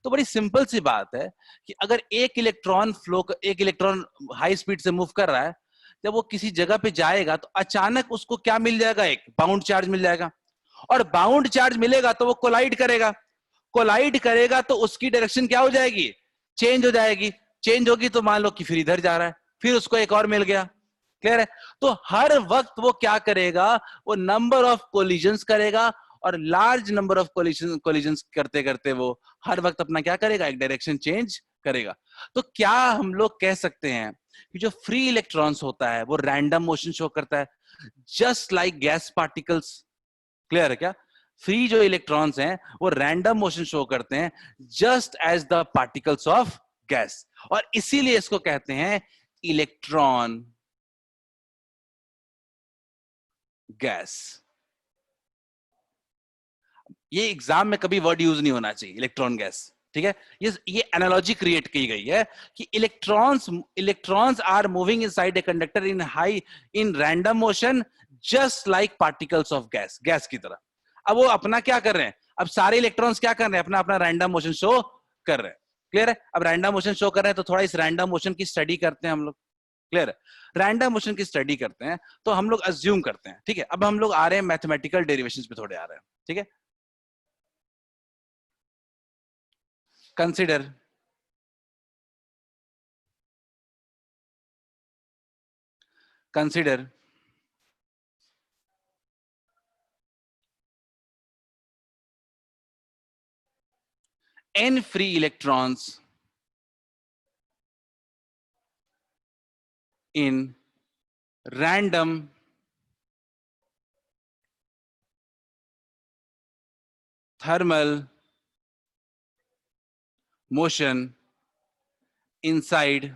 [SPEAKER 1] तो बड़ी सिंपल सी बात है कि अगर एक इलेक्ट्रॉन हाई स्पीड से मूव कर रहा है, जब वो किसी जगह पे जाएगा तो अचानक उसको क्या मिल जाएगा? एक बाउंड चार्ज मिल जाएगा, और बाउंड चार्ज मिलेगा तो वो कोलाइड करेगा। कोलाइड करेगा तो उसकी डायरेक्शन क्या हो जाएगी? चेंज हो जाएगी। चेंज होगी तो मान लो कि फिर इधर जा रहा है, फिर उसको एक और मिल गया। क्लियर है? तो हर वक्त वो क्या करेगा? वो नंबर ऑफ कोलिजन्स करेगा, और लार्ज नंबर ऑफ कोलिजन्स करते करते वो हर वक्त अपना क्या करेगा? एक डायरेक्शन चेंज करेगा। तो क्या हम लोग कह सकते हैं कि जो फ्री इलेक्ट्रॉन्स होता है वो रैंडम मोशन शो करता है, just like gas particles? Clear है क्या? फ्री जो इलेक्ट्रॉन्स हैं वो रैंडम मोशन शो करते हैं just as the particles of gas, और इसीलिए इसको कहते हैं इलेक्ट्रॉन गैस। ये एग्जाम में कभी वर्ड यूज नहीं होना चाहिए, इलेक्ट्रॉन गैस, ठीक है? ये एनालॉजी क्रिएट की गई है कि electrons are moving inside a conductor in random motion just like particles of gas, gas की तरह। अब वो अपना क्या कर रहे हैं? अब सारे इलेक्ट्रॉन्स क्या कर रहे हैं? अपना अपना रैंडम मोशन शो कर रहे हैं। क्लियर है? अब रैंडम मोशन शो कर रहे हैं तो थोड़ा इस रैंडम मोशन की स्टडी करते हैं हम लोग। क्लियर है? रैंडम मोशन की स्टडी करते हैं तो हम लोग अज्यूम करते हैं, ठीक है? अब हम लोग आ रहे हैं मैथमेटिकल डेरिवेशंस पे थोड़े आ रहे हैं, ठीक है? Consider n free electrons in random thermal motion inside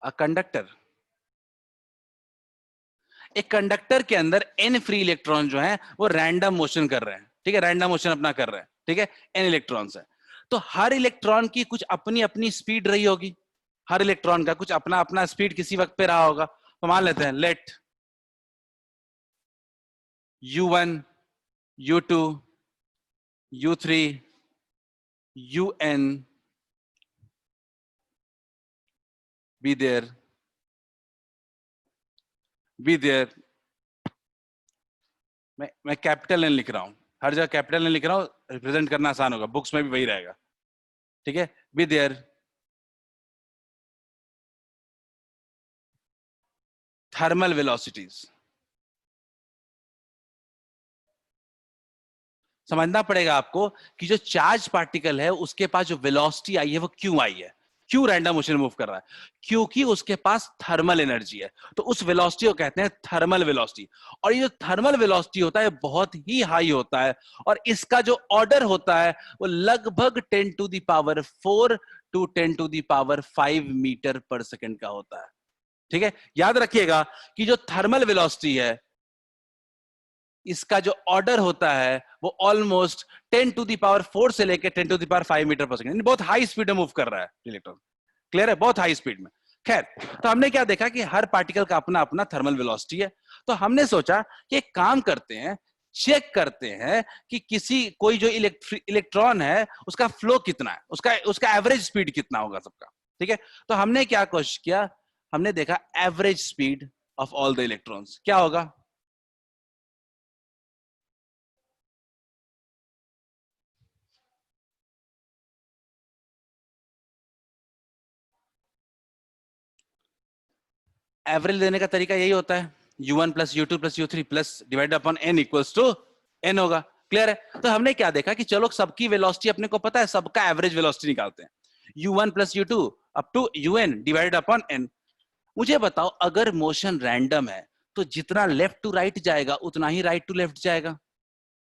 [SPEAKER 1] a conductor। एक कंडक्टर के अंदर n फ्री इलेक्ट्रॉन जो है वो रैंडम मोशन कर रहे हैं, ठीक है? रैंडम मोशन अपना कर रहे हैं, ठीक है? n इलेक्ट्रॉन्स है, तो हर इलेक्ट्रॉन की कुछ अपनी अपनी स्पीड रही होगी, हर इलेक्ट्रॉन का कुछ अपना अपना स्पीड किसी वक्त पे रहा होगा। तो मान लेते हैं let u1 u2 u3 un be there मैं कैपिटल एन लिख रहा हूं, हर जगह कैपिटल एन लिख रहा हूं, रिप्रेजेंट करना आसान होगा, बुक्स में भी वही रहेगा, ठीक है? Be there thermal velocities. समझना पड़ेगा आपको कि जो चार्ज पार्टिकल है उसके पास जो वेलोसिटी आई है वो क्यों आई है, क्यों रैंडम मोशन मूव कर रहा है? क्योंकि उसके पास थर्मल एनर्जी है, तो उस वेलोसिटी को कहते हैं थर्मल वेलोसिटी। और ये जो थर्मल वेलोसिटी होता है बहुत ही हाई होता है, और इसका जो ऑर्डर होता है वो लगभग 10 to the power 4 to 10 to the power 5 metre पर सेकंड का होता है, ठीक है? याद रखिएगा कि जो थर्मल वेलोसिटी है इसका जो ऑर्डर होता है वो ऑलमोस्ट 10 टू द पावर 4 से लेकर 10 टू द पावर 5 मीटर पर सेकंड, बहुत हाई स्पीड में मूव कर रहा है इलेक्ट्रॉन। क्लियर है? बहुत हाई स्पीड में। खैर, तो हमने क्या देखा कि हर पार्टिकल का अपना अपना थर्मल वेलोसिटी है, तो हमने सोचा कि एक काम करते हैं, चेक करते हैं कि कोई जो इलेक्ट्रॉन है उसका फ्लो कितना है, उसका एवरेज स्पीड कितना होगा सबका, ठीक है? तो हमने क्या कोशिश किया, हमने देखा average speed of all the electrons क्या होगा। एवरेज लेने का तरीका यही होता है, u1 plus u2 plus u3 plus divide upon n equals to n होगा। क्लियर है? तो हमने क्या देखा कि चलो सबकी वेलोसिटी अपने को पता है, सबका एवरेज वेलोसिटी निकालते हैं, u1 plus u2 up to un divide upon n। मुझे बताओ अगर मोशन रैंडम है तो जितना लेफ्ट टू राइट जाएगा उतना ही राइट टू लेफ्ट जाएगा,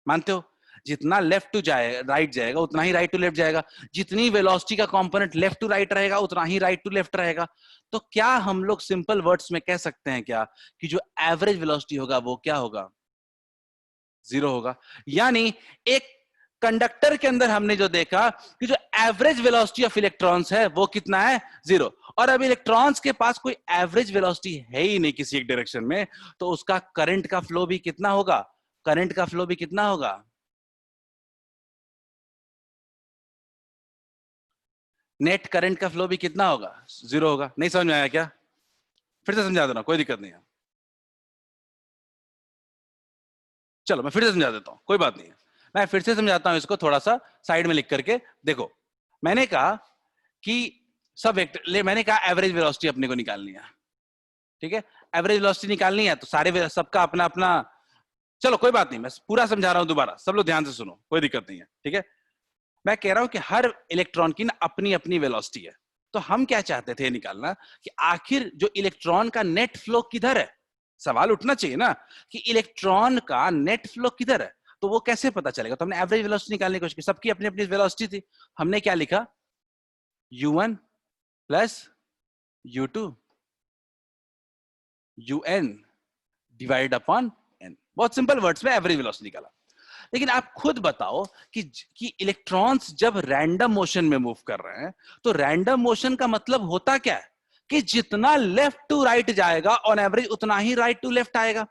[SPEAKER 1] मानते हो? जितना लेफ्ट टू जाए राइट जाएगा उतना ही राइट टू लेफ्ट जाएगा, जितनी वेलोसिटी का कंपोनेंट लेफ्ट टू राइट रहेगा उतना ही राइट टू लेफ्ट रहेगा। तो क्या हम लोग सिंपल वर्ड्स में कह सकते हैं क्या कि जो एवरेज वेलोसिटी होगा वो क्या होगा? 0 होगा। यानी एक कंडक्टर के अंदर हमने जो देखा कि जो एवरेज वेलोसिटी ऑफ इलेक्ट्रॉन्स है वो कितना है? 0। और अब इलेक्ट्रॉन्स के पास कोई एवरेज वेलोसिटी है ही नहीं किसी एक डायरेक्शन में, तो उसका करंट का फ्लो भी कितना होगा? करंट का फ्लो भी कितना होगा? नेट करंट का फ्लो भी कितना होगा? 0 होगा। नहीं समझ में आया क्या? फिर से समझा देना, कोई दिक्कत नहीं है। चलो मैं फिर से समझा देता हूं, कोई बात नहीं है। मैं फिर से समझाता हूं इसको, थोड़ा सा साइड में लिख करके देखो। मैंने कहा कि सब वेक्टर मैंने कहा एवरेज वेलोसिटी अपने को निकालनी है, ठीक है? एवरेज वेलोसिटी निकालनी है तो सारे सबका अपना अपना, चलो कोई बात नहीं, मैं पूरा समझा रहा हूं दोबारा, सब लोग ध्यान से सुनो, कोई दिक्कत नहीं है, ठीक है? मैं कह रहा हूं कि हर इलेक्ट्रॉन की ना अपनी अपनी वेलोसिटी है। तो हम क्या चाहते थे निकालना कि आखिर जो इलेक्ट्रॉन का नेट फ्लो किधर है। सवाल उठना चाहिए ना कि इलेक्ट्रॉन का नेट फ्लो किधर है, तो वो कैसे पता चलेगा। तो हमने एवरेज वेलोसिटी निकालने की कोशिश की, सबकी अपनी अपनी वेलोसिटी थी। हमने क्या लिखा, u1 plus u2 un divide upon n। बहुत सिंपल वर्ड्स में एवरेज वेलोसिटी निकाला। लेकिन आप खुद बताओ कि इलेक्ट्रॉन्स जब रैंडम मोशन में मूव कर रहे हैं तो रैंडम मोशन का मतलब होता क्या है कि जितना लेफ्ट टू राइट जाएगा ऑन एवरेज उतना ही राइट टू लेफ्ट आएगा।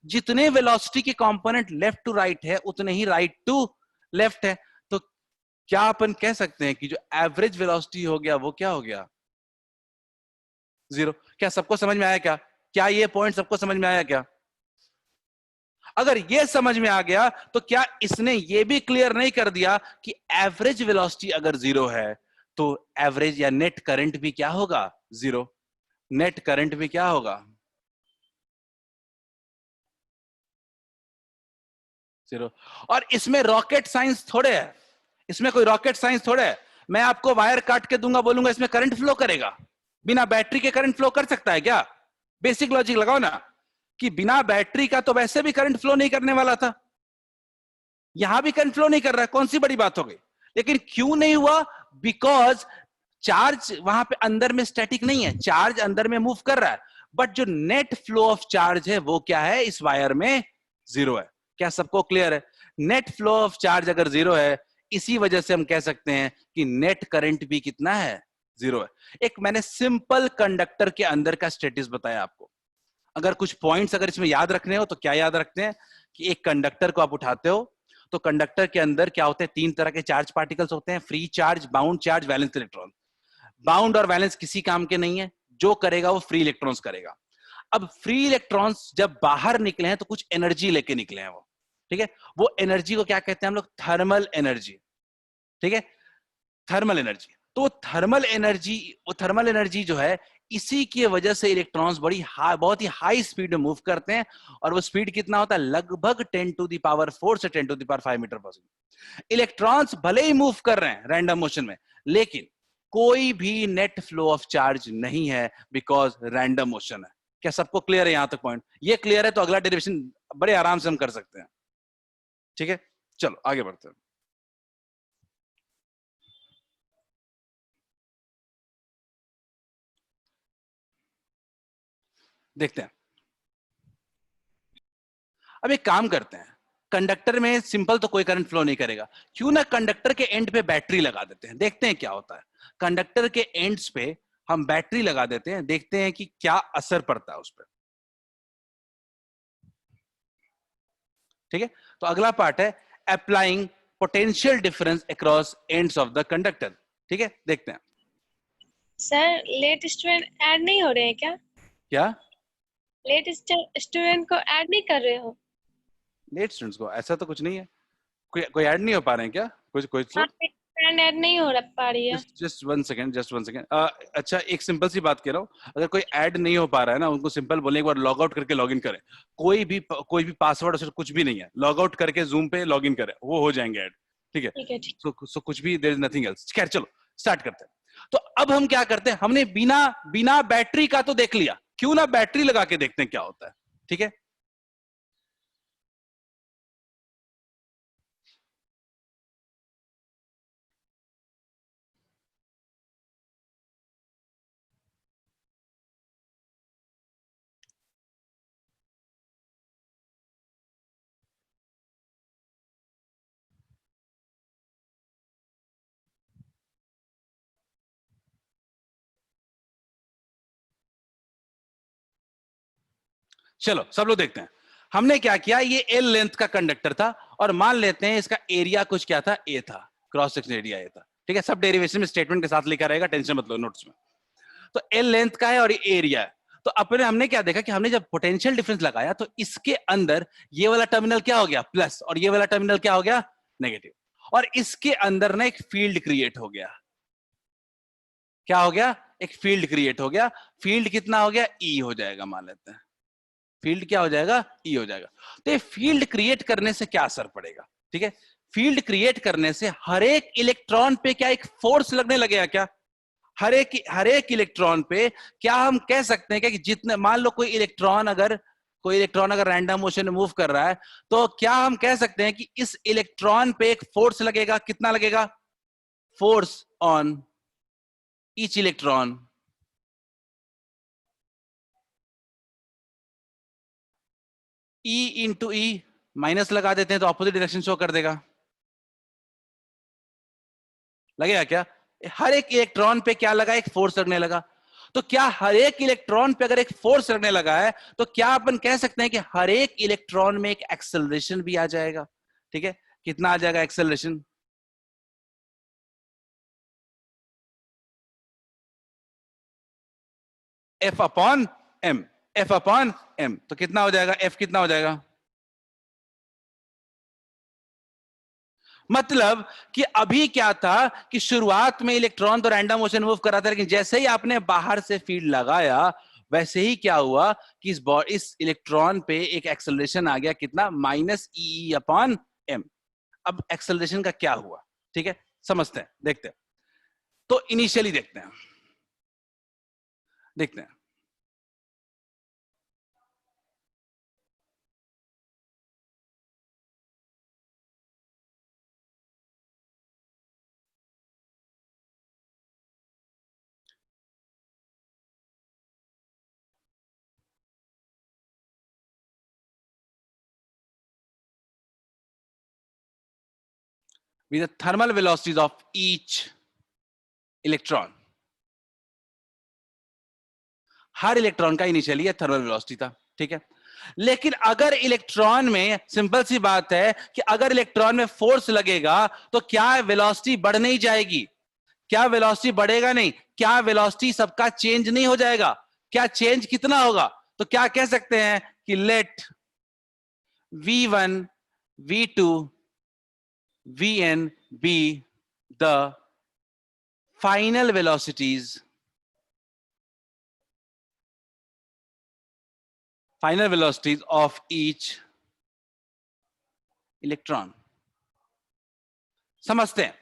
[SPEAKER 1] जितने वेलोसिटी के कंपोनेंट लेफ्ट टू राइट है उतने ही राइट टू लेफ्ट है। तो क्या अपन कह सकते हैं कि जो एवरेज वेलोसिटी हो गया वो क्या हो गया, 0। क्या सबको समझ में आया क्या? क्या ये पॉइंट सबको समझ में आया क्या? अगर ये समझ में आ गया तो क्या इसने ये भी क्लियर नहीं कर दिया कि एवरेज वेलोसिटी अगर 0 है तो एवरेज या नेट करंट भी क्या होगा, 0। नेट करंट भी क्या होगा, 0। और इसमें रॉकेट साइंस थोड़े है, इसमें कोई रॉकेट साइंस थोड़े है। मैं आपको वायर काट के दूंगा, बोलूंगा इसमें करंट फ्लो करेगा। बिना बैटरी के करंट फ्लो कर सकता है क्या? बेसिक लॉजिक लगाओ ना कि बिना बैटरी का तो वैसे भी करंट फ्लो नहीं करने वाला था, यहां भी करंट फ्लो नहीं कर रहा है, कौन सी बड़ी बात हो गई। लेकिन क्यों नहीं हुआ, बिकॉज चार्ज वहां पे अंदर में स्टैटिक नहीं है, चार्ज अंदर में मूव कर रहा है, बट जो नेट फ्लो ऑफ चार्ज है वो क्या है, इस वायर में 0 है। क्या सबको क्लियर है? नेट फ्लो ऑफ चार्ज अगर 0 है, इसी वजह से हम कह सकते हैं कि नेट करंट भी कितना है, 0 है। एक मैंने सिंपल कंडक्टर के अंदर का स्टेटस बताया आपको। अगर कुछ पॉइंट्स अगर इसमें याद रखने हो तो क्या याद रखते हैं कि एक कंडक्टर को आप उठाते हो तो कंडक्टर के अंदर क्या होते हैं, 3 तरह के चार्ज पार्टिकल्स होते हैं, free charge, bound charge, valence electron. Bound और वैलेंस किसी काम के नहीं है, जो करेगा वो फ्री इलेक्ट्रॉन्स करेगा। अब फ्री इलेक्ट्रॉन्स जब बाहर निकले हैं तो कुछ एनर्जी लेके निकले हैं वो, ठीक है। वो एनर्जी को क्या कहते हैं हम लोग, थर्मल एनर्जी, ठीक है, थर्मल एनर्जी। तो थर्मल एनर्जी, वो थर्मल एनर्जी जो है, इसी की वजह से इलेक्ट्रॉन्स बहुत ही हाई स्पीड में मूव करते हैं। और वो स्पीड कितना होता है, लगभग 10 टू द पावर 4 से 10 टू द पावर 5 मीटर पर सेकंड। इलेक्ट्रॉन्स भले ही मूव कर रहे हैं रैंडम मोशन में, लेकिन कोई भी नेट फ्लो ऑफ चार्ज नहीं है, बिकॉज रैंडम मोशन है। क्या सबको क्लियर है यहां तक पॉइंट? ये क्लियर है तो अगला डेरिवेशन बड़े आराम से हम कर सकते हैं, ठीक है। चलो आगे बढ़ते हैं। देखते हैं। अब एक काम करते हैं, कंडक्टर में सिंपल तो कोई करंट फ्लो नहीं करेगा, क्यों ना कंडक्टर के एंड पे बैटरी लगा देते हैं, देखते हैं क्या होता है। कंडक्टर के एंड्स पे हम बैटरी लगा देते हैं, देखते हैं कि क्या असर पड़ता है उस पर, ठीक है। तो अगला पार्ट है applying potential difference across ends of the conductor, ठीक है, देखते हैं।
[SPEAKER 2] सर लेट स्टूडेंट ऐड नहीं हो रहे हैं क्या?
[SPEAKER 1] क्या
[SPEAKER 2] लेट स्टूडेंट को ऐड नहीं कर रहे हो?
[SPEAKER 1] लेट स्टूडेंट्स को? ऐसा तो कुछ नहीं है, कोई ऐड नहीं हो पा रहे हैं क्या? कुछ कोई
[SPEAKER 2] हाँ,
[SPEAKER 1] लोग?
[SPEAKER 2] फ्रेंड ऐड नहीं हो पा रही है।
[SPEAKER 1] Just one second, just one second. अच्छा, एक सिंपल सी बात कह रहा हूँ, अगर कोई ऐड नहीं हो पा रहा है ना, उनको सिंपल बोले एक बार लॉग आउट करके लॉग इन करें। कोई भी पासवर्ड कुछ भी नहीं है, लॉग आउट करके जूम पे लॉग इन करें, वो हो जाएंगे ऐड, ठीक है।
[SPEAKER 2] ठीक है, ठीक।
[SPEAKER 1] सो कुछ भी, देयर इज नथिंग एल्स। खैर चलो स्टार्ट करते हैं। तो अब हम क्या करते हैं, हमने बिना बिना बैटरी का तो देख लिया, क्यों ना बैटरी लगा के देखते हैं क्या होता है, ठीक है। चलो सब लोग देखते हैं। हमने क्या किया, ये एल लेंथ का कंडक्टर था और मान लेते हैं इसका एरिया कुछ क्या था, ए था, क्रॉस सेक्शन एरिया ए था, ठीक है। सब डेरिवेशन में स्टेटमेंट के साथ लिखा रहेगा, टेंशन मत लो नोट्स में। तो एल लेंथ का है और ये एरिया है। तो अपने हमने क्या देखा कि हमने जब पोटेंशियल डिफरेंस लगाया तो इसके अंदर ये वाला टर्मिनल क्या हो गया, प्लस, और ये वाला टर्मिनल क्या हो गया, नेगेटिव। और इसके अंदर ना एक फील्ड क्रिएट हो गया, क्या हो गया, एक फील्ड क्रिएट हो गया। फील्ड कितना हो गया, ई हो जाएगा, मान लेते हैं फील्ड क्या हो जाएगा, ई हो जाएगा। तो ये फील्ड क्रिएट करने से क्या असर पड़ेगा, ठीक है। फील्ड क्रिएट करने से हर एक इलेक्ट्रॉन पे क्या एक फोर्स लगने लगेगा क्या? हर एक इलेक्ट्रॉन पे क्या हम कह सकते हैं क्या कि जितने, मान लो कोई इलेक्ट्रॉन अगर रैंडम मोशन में मूव कर रहा है, तो क्या हम कह सकते हैं कि इस इलेक्ट्रॉन पे एक फोर्स लगेगा? कितना लगेगा? Force on each electron E into E, minus लगा देते हैं तो ऑपोजिट डायरेक्शन शो कर देगा, लगेगा क्या? हर एक इलेक्ट्रॉन पे क्या लगा? एक फोर्स लगने लगा। तो क्या हर एक इलेक्ट्रॉन पे अगर एक फोर्स लगने लगा है, तो क्या अपन कह सकते हैं कि हर एक इलेक्ट्रॉन में एक एक्सेलरेशन भी आ जाएगा? ठीक है, कितना आ जाएगा acceleration? F upon M, F upon M. तो कितना हो जाएगा? एफ कितना हो जाएगा? मतलब कि अभी क्या था कि शुरुआत में इलेक्ट्रॉन तो रैंडम मोशन मूव कर रहा था, लेकिन जैसे ही आपने बाहर से फील्ड लगाया, वैसे ही क्या हुआ कि इस इलेक्ट्रॉन पे एक एक्सेलरेशन आ गया। कितना? Minus E upon M. अब एक्सेलरेशन का क्या हुआ? ठीक है, समझते हैं, देखते हैं। तो इनिशियली देखते हैं। with the thermal velocities of each electron, her electron का इनिशियली ये थर्मल वेलोसिटी था। ठीक है, लेकिन अगर इलेक्ट्रॉन में, सिंपल सी बात है कि अगर इलेक्ट्रॉन में फोर्स लगेगा तो क्या वेलोसिटी बढ़ नहीं जाएगी? क्या वेलोसिटी बढ़ेगा नहीं? क्या वेलोसिटी सबका चेंज नहीं हो जाएगा? क्या चेंज कितना होगा? तो क्या कह सकते हैं कि let v1 v2 vn be the final velocities of each electron. समझते हैं,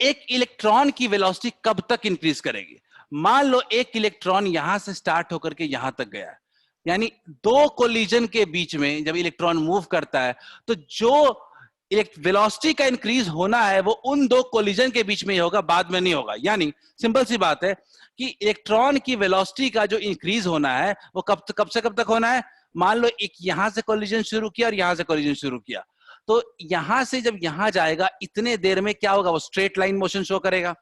[SPEAKER 1] एक इलेक्ट्रॉन की वेलोसिटी कब तक इंक्रीज करेगी? मान लो एक इलेक्ट्रॉन यहां से स्टार्ट होकर के यहां तक गया है, यानी दो कोलिजन के बीच में जब इलेक्ट्रॉन मूव करता है, तो जो वेलोसिटी का इंक्रीज होना है वो उन दो कोलिजन के बीच में ही होगा, बाद में नहीं होगा। यानी सिंपल सी बात है कि इलेक्ट्रॉन की वेलोसिटी का जो इंक्रीज होना है वो कब से कब तक होना है? मान लो एक यहां से कोलिजन शुरू किया और यहां से कोलिजन शुरू किया, तो यहां से जब यहां जाएगा इतने देर में क्या होगा? वो स्ट्रेट लाइन मोशन शो करेगा।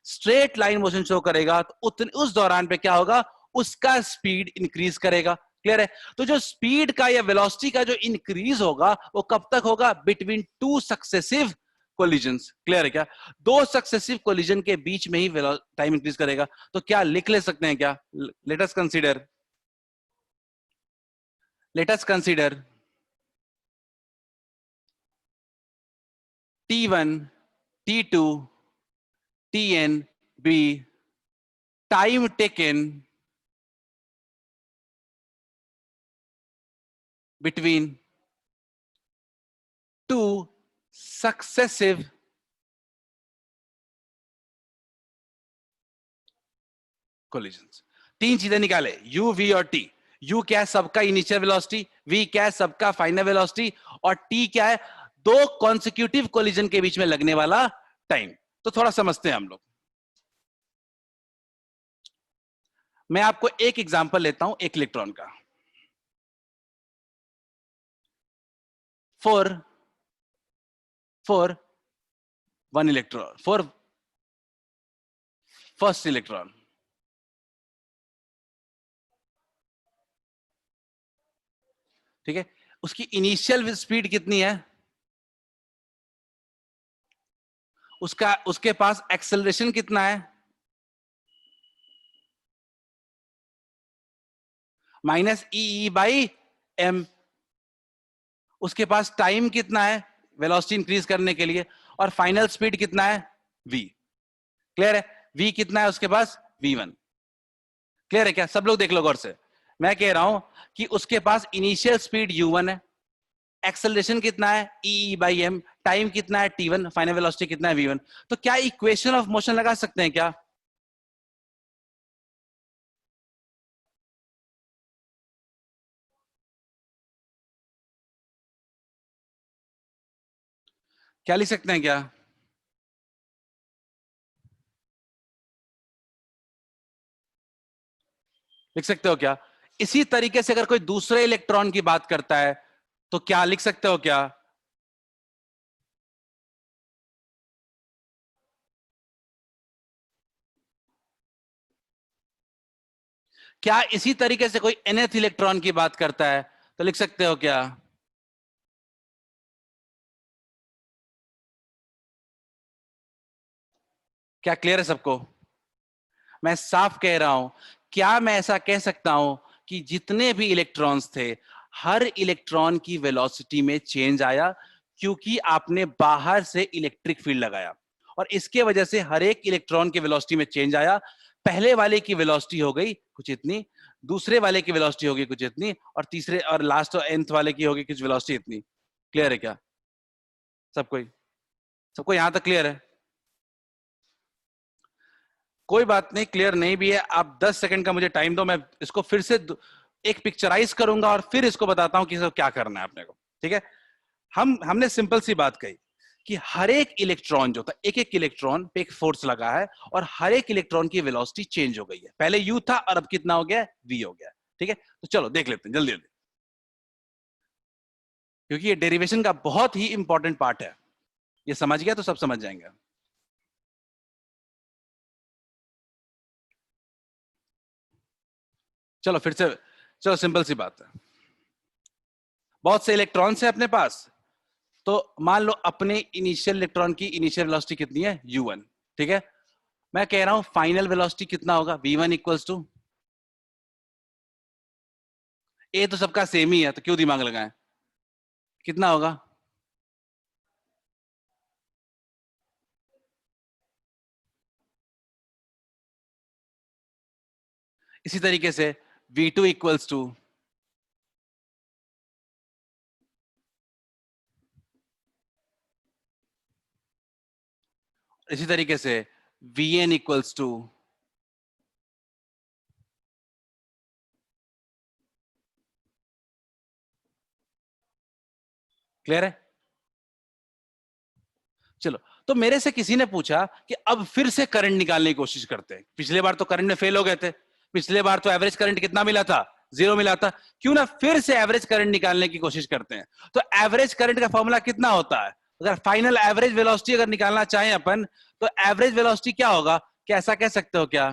[SPEAKER 1] स्ट्रेट लाइन मोशन शो करेगा तो उस दौरान पे क्या होगा? उसका स्पीड इंक्रीज करेगा। क्लियर है? तो जो स्पीड का या वेलोसिटी का जो इंक्रीज होगा वो कब तक होगा? Between two successive collisions. Clear है क्या? दो सक्सेसिव कोलिजन के बीच में ही टाइम इंक्रीज करेगा। तो क्या लिख ले सकते हैं क्या? Let us consider T1 T2 Tn be time taken between two successive collisions। तीन चीजें निकाले, u, v और t। u क्या है? सबका इनिशियल वेलोसिटी। v क्या है? सबका फाइनल वेलोसिटी। और t क्या है? दो कॉन्सिक्यूटिव कोलिजन के बीच में लगने वाला टाइम। तो थोड़ा समझते हैं हम लोग। मैं आपको एक एग्जांपल लेता हूं एक इलेक्ट्रॉन का। For one electron, for first electron, ठीक है, उसकी इनिशियल स्पीड कितनी है? उसके पास एक्सेलरेशन कितना है? Minus E by M. उसके पास टाइम कितना है वेलोसिटी इंक्रीज करने के लिए? और फाइनल स्पीड कितना है? v। क्लियर है? v कितना है उसके पास? v1। क्लियर है क्या? सब लोग देख लो गौर से। मैं कह रहा हूं कि उसके पास इनिशियल स्पीड u1 है, एक्सेलरेशन कितना है? e बाई एम, टाइम कितना है t1, फाइनल वेलोसिटी कितना है v1, तो क्या इक्वेशन ऑफ मोशन लगा सकते हैं क्या? क्या लिख सकते हैं क्या? लिख सकते हो क्या? इसी तरीके से अगर कोई दूसरे इलेक्ट्रॉन की बात करता है तो क्या लिख सकते हो क्या? क्या इसी तरीके से कोई nth इलेक्ट्रॉन की बात करता है तो लिख सकते हो क्या? क्या क्लियर है सबको? मैं साफ कह रहा हूं, क्या मैं ऐसा कह सकता हूं कि जितने भी इलेक्ट्रॉन्स थे, हर इलेक्ट्रॉन की वेलोसिटी में चेंज आया क्योंकि आपने बाहर से इलेक्ट्रिक फील्ड लगाया, और इसके वजह से हर एक इलेक्ट्रॉन की वेलोसिटी में चेंज आया। पहले वाले की वेलोसिटी हो गई कुछ इतनी, दूसरे वाले की वेलोसिटी होगी कुछ इतनी, और तीसरे और लास्ट और nth वाले की होगी कुछ वेलोसिटी इतनी। क्लियर है क्या सबको? सबको यहां तक क्लियर है? कोई बात नहीं, क्लियर नहीं भी है, आप 10 सेकंड का मुझे टाइम दो, मैं इसको फिर से एक पिक्चराइज करूंगा और फिर इसको बताता हूं कि इसको क्या करना है अपने को। ठीक है? हमने सिंपल सी बात कही कि हर एक इलेक्ट्रॉन जो था, एक एक इलेक्ट्रॉन पे एक फोर्स लगा है और हर एक इलेक्ट्रॉन की वेलोसिटी चेंज हो गई है। पहले यू था और अब कितना हो गया? वी हो गया। ठीक है, तो चलो देख लेते हैं जल्दी जल्दी, क्योंकि ये डेरिवेशन का बहुत ही इंपॉर्टेंट पार्ट है। ये समझ गया तो सब समझ जाएंगे। चलो फिर से, चलो सिंपल सी बात है, बहुत से इलेक्ट्रॉन्स है अपने पास, तो मान लो अपने इनिशियल इलेक्ट्रॉन की इनिशियल वेलोसिटी कितनी है? u1। ठीक है, मैं कह रहा हूं फाइनल वेलोसिटी कितना होगा? v1 इक्वल्स टू, ए तो सबका सेम ही है तो क्यों दिमाग लगाएं, कितना होगा? इसी तरीके से v2 इक्वल्स टू, इसी तरीके से vn इक्वल्स टू, क्लियर है? चलो, तो मेरे से किसी ने पूछा कि अब फिर से करंट निकालने की कोशिश करते हैं, पिछले बार तो करंट में फेल हो गए थे, पिछले बार तो एवरेज करंट कितना मिला था? 0 मिला था, क्यों ना फिर से एवरेज करंट निकालने की कोशिश करते हैं। तो एवरेज करंट का फॉर्मूला कितना होता है? अगर फाइनल एवरेज वेलोसिटी अगर निकालना चाहें अपन, तो एवरेज वेलोसिटी क्या होगा? क्या ऐसा कह सकते हो क्या?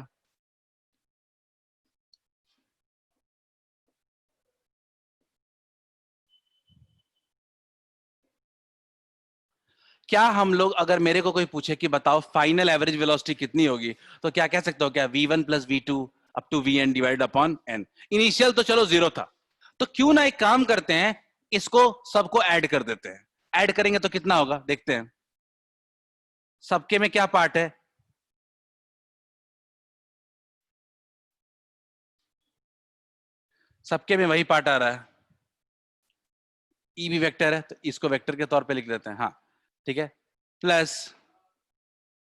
[SPEAKER 1] क्या हम लोग, अगर मेरे को कोई पूछे कि बताओ फाइनल एवरेज वेलोसिटी कितनी होगी, तो क्या कह सकते हो क्या? v1 plus v2 up to vn divide upon n। Initial तो चलो 0 था, तो क्यों ना एक काम करते हैं, इसको सबको ऐड कर देते हैं। ऐड करेंगे तो कितना होगा देखते हैं। सबके में क्या पार्ट है? सबके में वही पार्ट आ रहा है, ई भी वेक्टर है तो इसको वेक्टर के तौर पे लिख देते हैं। हाँ ठीक है, plus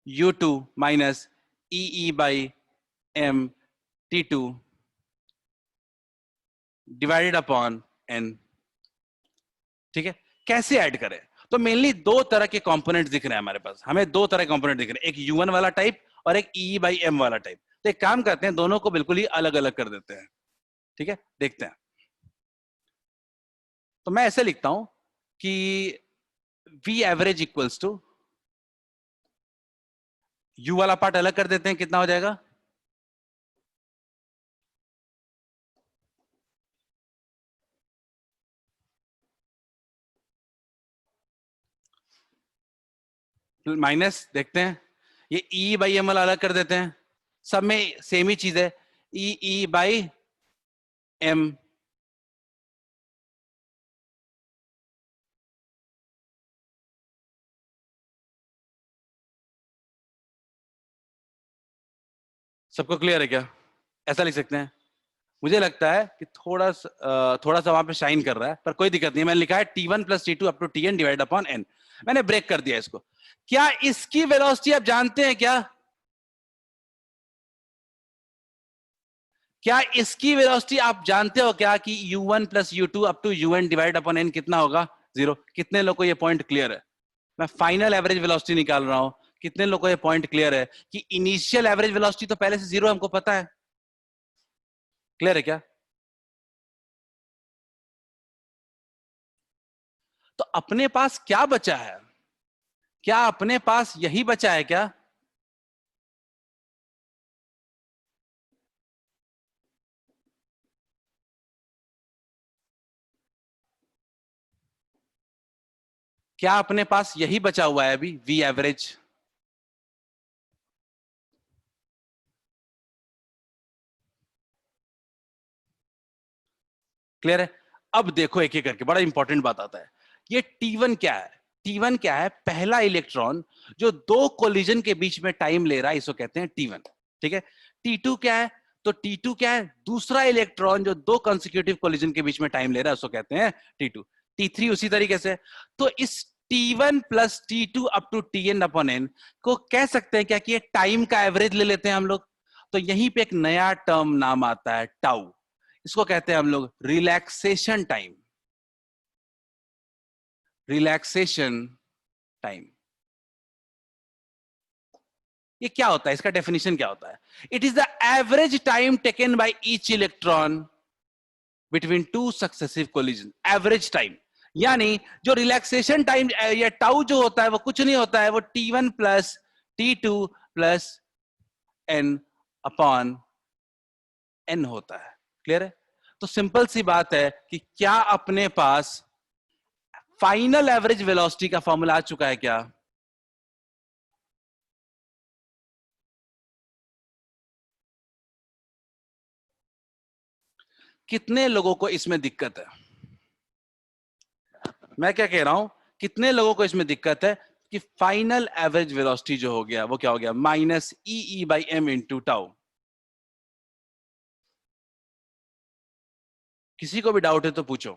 [SPEAKER 1] u2 minus E by M t2 divided upon n। ठीक है, कैसे ऐड करें? तो मेनली दो तरह के कंपोनेंट्स दिख रहे हैं हमारे पास, हमें दो तरह के कंपोनेंट दिख रहे हैं, एक u1 वाला टाइप और एक e बाई एम वाला टाइप। तो एक काम करते हैं, दोनों को बिल्कुल ही अलग अलग कर देते हैं। ठीक है, देखते हैं। तो मैं ऐसे लिखता हूं कि v average equals to, u वाला पार्ट अलग कर देते हैं, कितना हो जाएगा? माइनस, देखते हैं, ये e बाई एम वाला अलग कर देते हैं, सब में सेम ही चीज है, ई बाई एम। सबको क्लियर है क्या? ऐसा लिख सकते हैं। मुझे लगता है कि थोड़ा सा वहां पे शाइन कर रहा है, पर कोई दिक्कत नहीं, मैंने लिखा है t1 plus t2 up to tn divide upon n। मैंने ब्रेक कर दिया इसको। क्या इसकी वेलोसिटी आप जानते हैं क्या? क्या इसकी वेलोसिटी आप जानते हो क्या कि u1 plus u2 up to un divide upon n कितना होगा? 0। कितने लोगों को ये पॉइंट क्लियर है? मैं फाइनल एवरेज वेलोसिटी निकाल रहा हूं, कितने लोगों को ये पॉइंट क्लियर है कि इनिशियल एवरेज वेलोसिटी तो पहले से 0 हमको पता है? क्लियर है क्या? तो अपने पास क्या बचा है? क्या अपने पास यही बचा है क्या? क्या अपने पास यही बचा हुआ है अभी, वी एवरेज? क्लियर है? अब देखो एक एक करके, बड़ा इंपॉर्टेंट बात आता है। ये T1 क्या है? T1 क्या है? पहला इलेक्ट्रॉन जो दो कोलिजन के बीच में टाइम ले रहा है, इसको कहते हैं T1। ठीक है। T2 क्या है? तो T2 क्या है? दूसरा इलेक्ट्रॉन जो दो कंसेक्यूटिव कोलिजन के बीच में टाइम ले रहा है, उसको कहते हैं T2। T3 उसी तरीके से। तो इस T1 plus T2 up to Tn upon n को कह सकते हैं क्या कि ये टाइम का एवरेज ले लेते हैं हम लोग। तो यहीं पे एक नया टर्म नाम आता है टाउ। इसको कहते हैं हम लोग रिलैक्सेशन टाइम। Relaxation time. ये क्या होता है? इसका डेफिनेशन क्या होता है? It is the average time taken by each electron between two successive collision. Average time, यानी जो रिलैक्सेशन टाइम या टाउ जो होता है वो कुछ नहीं होता है, वो T1 plus T2 plus n upon n होता है। क्लियर है? तो सिंपल सी बात है कि क्या अपने पास फाइनल एवरेज वेलोसिटी का फॉर्मूला आ चुका है क्या? कितने लोगों को इसमें दिक्कत है? मैं क्या कह रहा हूं, कितने लोगों को इसमें दिक्कत है कि फाइनल एवरेज वेलोसिटी जो हो गया वो क्या हो गया? Minus E by M into tau. किसी को भी डाउट है तो पूछो।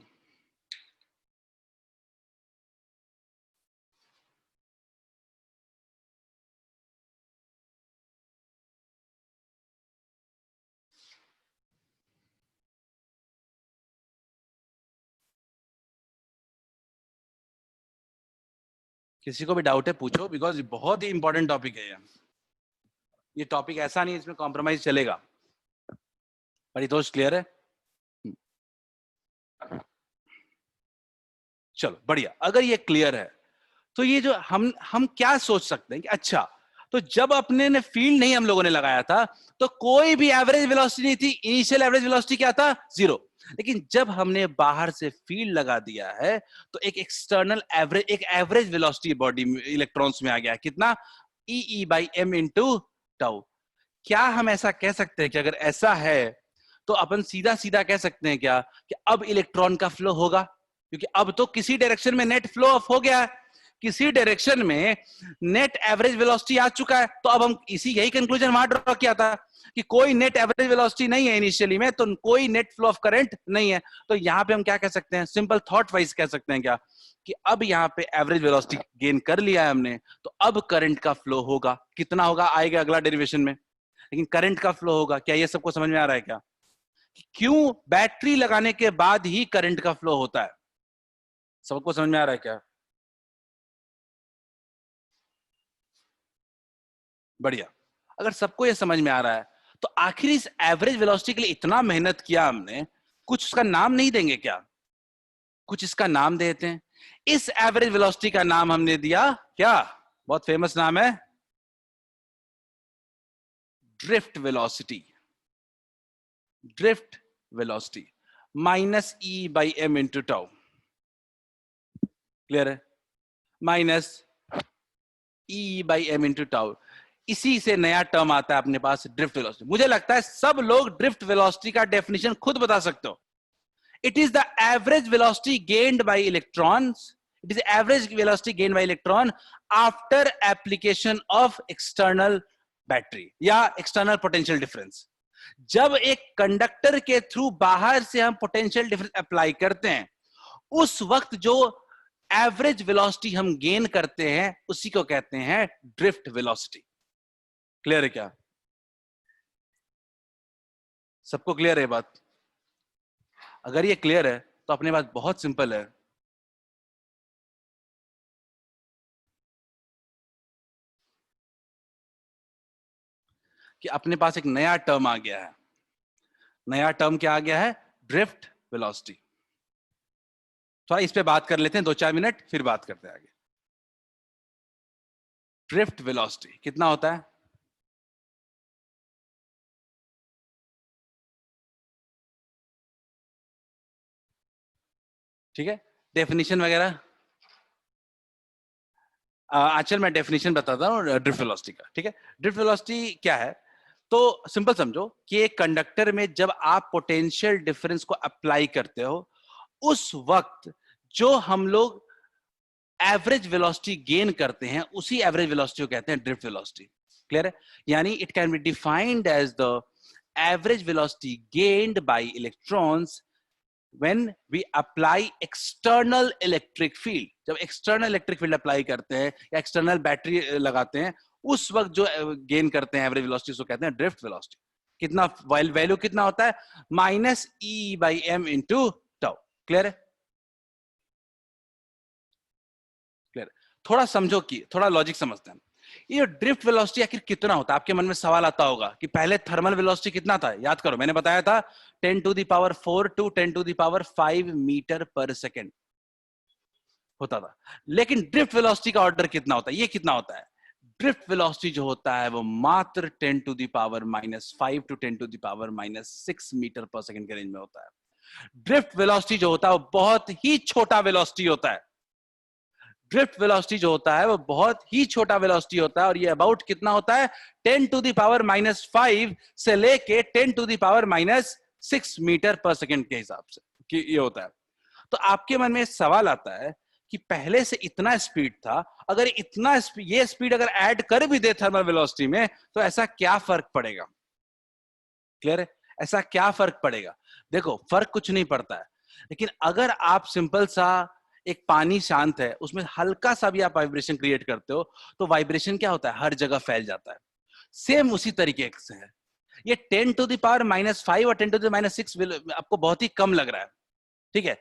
[SPEAKER 1] किसी को भी डाउट है पूछो, बिकॉज बहुत ही इंपॉर्टेंट टॉपिक है ये टॉपिक ऐसा नहीं है इसमें कॉम्प्रोमाइज चलेगा। परितोष क्लियर है? चलो बढ़िया। अगर ये क्लियर है तो ये जो हम क्या सोच सकते हैं कि अच्छा, तो जब अपने ने फील्ड नहीं हम लोगों ने लगाया था तो कोई भी एवरेज वेलोसिटी नहीं थी। इनिशियल एवरेज वेलोसिटी क्या था? 0। लेकिन जब हमने बाहर से फील्ड लगा दिया है तो एक एक्सटर्नल एवरेज, एक एवरेज वेलोसिटी बॉडी इलेक्ट्रॉन्स में आ गया। कितना? ई बाई एम इंटू टाउ। क्या हम ऐसा कह सकते हैं कि अगर ऐसा है तो अपन सीधा सीधा कह सकते हैं क्या कि अब इलेक्ट्रॉन का फ्लो होगा? क्योंकि अब तो किसी डायरेक्शन में नेट फ्लो ऑफ हो गया है, किसी डायरेक्शन में नेट एवरेज वेलोसिटी आ चुका है। तो अब हम यही कंक्लूजन वहां ड्रॉ किया था कि कोई नेट एवरेज वेलोसिटी नहीं है इनिशियली में, तो कोई नेट फ्लो ऑफ करंट नहीं है। तो यहां पे हम क्या कह सकते हैं? सिंपल थॉट वाइज कह सकते हैं क्या कि अब यहाँ पे एवरेज वेलोसिटी गेन कर लिया है हमने, तो अब करंट का फ्लो होगा। कितना होगा आएगा अगला डेरिवेशन में, लेकिन करंट का फ्लो होगा। क्या ये सबको समझ में आ रहा है क्या? क्यों बैटरी लगाने के बाद ही करंट का फ्लो होता है? सबको समझ में आ रहा है क्या? बढ़िया। अगर सबको ये समझ में आ रहा है तो आखिर इस एवरेज वेलोसिटी के लिए इतना मेहनत किया हमने, कुछ उसका नाम नहीं देंगे क्या? कुछ इसका नाम देते हैं। इस एवरेज वेलोसिटी का नाम हमने दिया क्या? बहुत फेमस नाम है, drift velocity. Drift velocity minus E by M into tau. Clear है? Minus E by M into tau. इसी से नया टर्म आता है अपने पास, ड्रिफ्ट वेलोसिटी। मुझे लगता है सब लोग ड्रिफ्ट वेलोसिटी का डेफिनेशन खुद बता सकते हो। It is the average velocity gained by electrons, it is average velocity gained bye electron after application of external battery या एक्सटर्नल पोटेंशियल डिफरेंस। जब एक कंडक्टर के थ्रू बाहर से हम पोटेंशियल डिफरेंस अप्लाई करते हैं, उस वक्त जो एवरेज वेलोसिटी हम गेन करते हैं उसी को कहते हैं ड्रिफ्ट वेलोसिटी। क्लियर है क्या? सबको क्लियर है बात? अगर ये क्लियर है तो अपनी बात बहुत सिंपल है। कि अपने पास एक नया टर्म आ गया है। नया टर्म क्या आ गया है? Drift velocity. थोड़ा इस पे बात कर लेते हैं 2-4 मिनट, फिर बात करते हैं आगे। ड्रिफ्ट वेलोसिटी कितना होता है? ठीक है, डेफिनेशन वगैरह आजकल मैं डेफिनेशन बताता हूँ ड्रिफ्ट वेलोसिटी का। ठीक है, ड्रिफ्ट वेलोसिटी क्या है? तो सिंपल समझो कि एक कंडक्टर में जब आप पोटेंशियल डिफरेंस को अप्लाई करते हो, उस वक्त जो हम लोग एवरेज वेलोसिटी गेन करते हैं उसी एवरेज वेलोसिटी को कहते हैं ड्रिफ्ट वेलोसिटी। क्लियर है? यानी it can be defined as the average velocity gained by electrons when we apply external electric field। जब external electric field अप्लाई करते हैं या external बैटरी लगाते हैं, उस वक्त जो गेन करते हैं एवरेज वेलोसिटी उसको कहते हैं ड्रिफ्ट वेलोसिटी। कितना वैल्यू कितना होता है? -e/m into tau. क्लियर है? क्लियर? थोड़ा समझो कि थोड़ा लॉजिक समझते हैं। ये ड्रिफ्ट वेलोसिटी आखिर कितना होता है? आपके मन में सवाल आता होगा कि पहले थर्मल वेलोसिटी कितना था। याद करो, मैंने बताया था 10⁴ टू 10⁵ मीटर पर सेकेंड होता था। लेकिन ड्रिफ्ट वेलोसिटी का ऑर्डर कितना होता है? ये कितना होता है? ड्रिफ्ट वेलोसिटी जो होता है वो मात्र 10⁻⁵ टू 10⁻⁶ मीटर पर सेकेंड के रेंज में होता है। ड्रिफ्ट वेलोसिटी जो होता है वो बहुत ही छोटा वेलोसिटी होता है। ड्रिफ्ट वेलोसिटी जो होता है वो बहुत ही छोटा वेलोसिटी होता है, और ये अबाउट कितना होता है? 10⁻⁵ से लेके 10⁻⁶ मीटर पर सेकेंड के हिसाब से कि ये होता है। तो आपके मन में सवाल आता है कि पहले से इतना स्पीड था, अगर इतना ये स्पीड अगर ऐड कर भी दे थर्मल वेलोसिटी में तो ऐसा क्या फर्क पड़ेगा? क्लियर है? ऐसा क्या फर्क पड़ेगा? देखो, फर्क कुछ नहीं पड़ता है, लेकिन अगर आप सिंपल सा एक पानी शांत है, उसमें हल्का सा भी आप वाइब्रेशन क्रिएट करते हो तो वाइब्रेशन क्या होता है? हर जगह फैल जाता है। सेम उसी तरीके से है। ये 10⁻⁵ और 10⁻⁶ आपको बहुत ही कम लग रहा है, ठीक है,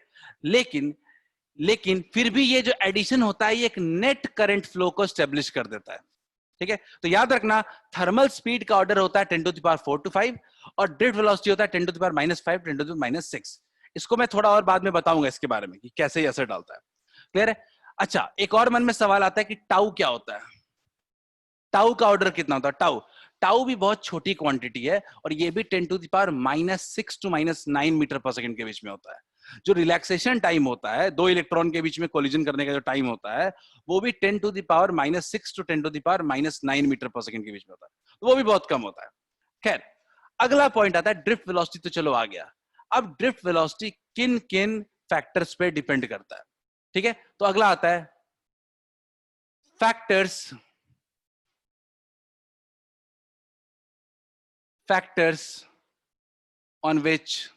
[SPEAKER 1] लेकिन फिर भी ये जो एडिशन होता है ये एक नेट करंट फ्लो को स्टेब्लिश कर देता है। ठीक है, तो याद रखना, थर्मल स्पीड का ऑर्डर होता है 10⁴ to 5 और ड्रिफ्ट वेलोसिटी होता है 10⁻⁵ 10⁻⁶। इसको मैं थोड़ा और बाद में बताऊंगा इसके बारे में कि कैसे ये असर डालता है। क्लियर है? अच्छा, एक और मन में सवाल आता है कि टाउ क्या होता है? टाउ का ऑर्डर कितना होता है? टाउ भी बहुत छोटी क्वांटिटी है और ये भी 10⁻⁻⁶ to -9 मीटर पर सेकंड के बीच में होता है। जो रिलैक्सेशन टाइम होता है, दो इलेक्ट्रॉन के बीच में कोलिजन करने का जो टाइम होता है, वो भी 10⁻⁻⁶ to 10⁻⁹ मीटर पर सेकंड के बीच में होता है, तो वो भी बहुत कम होता है। खैर, अगला पॉइंट आता है ड्रिफ्ट वेलोसिटी। तो चलो आ गया। अब ड्रिफ्ट वेलोसिटी किन किन फैक्टर्स पे डिपेंड करता है? ठीक है, तो अगला आता है factors on which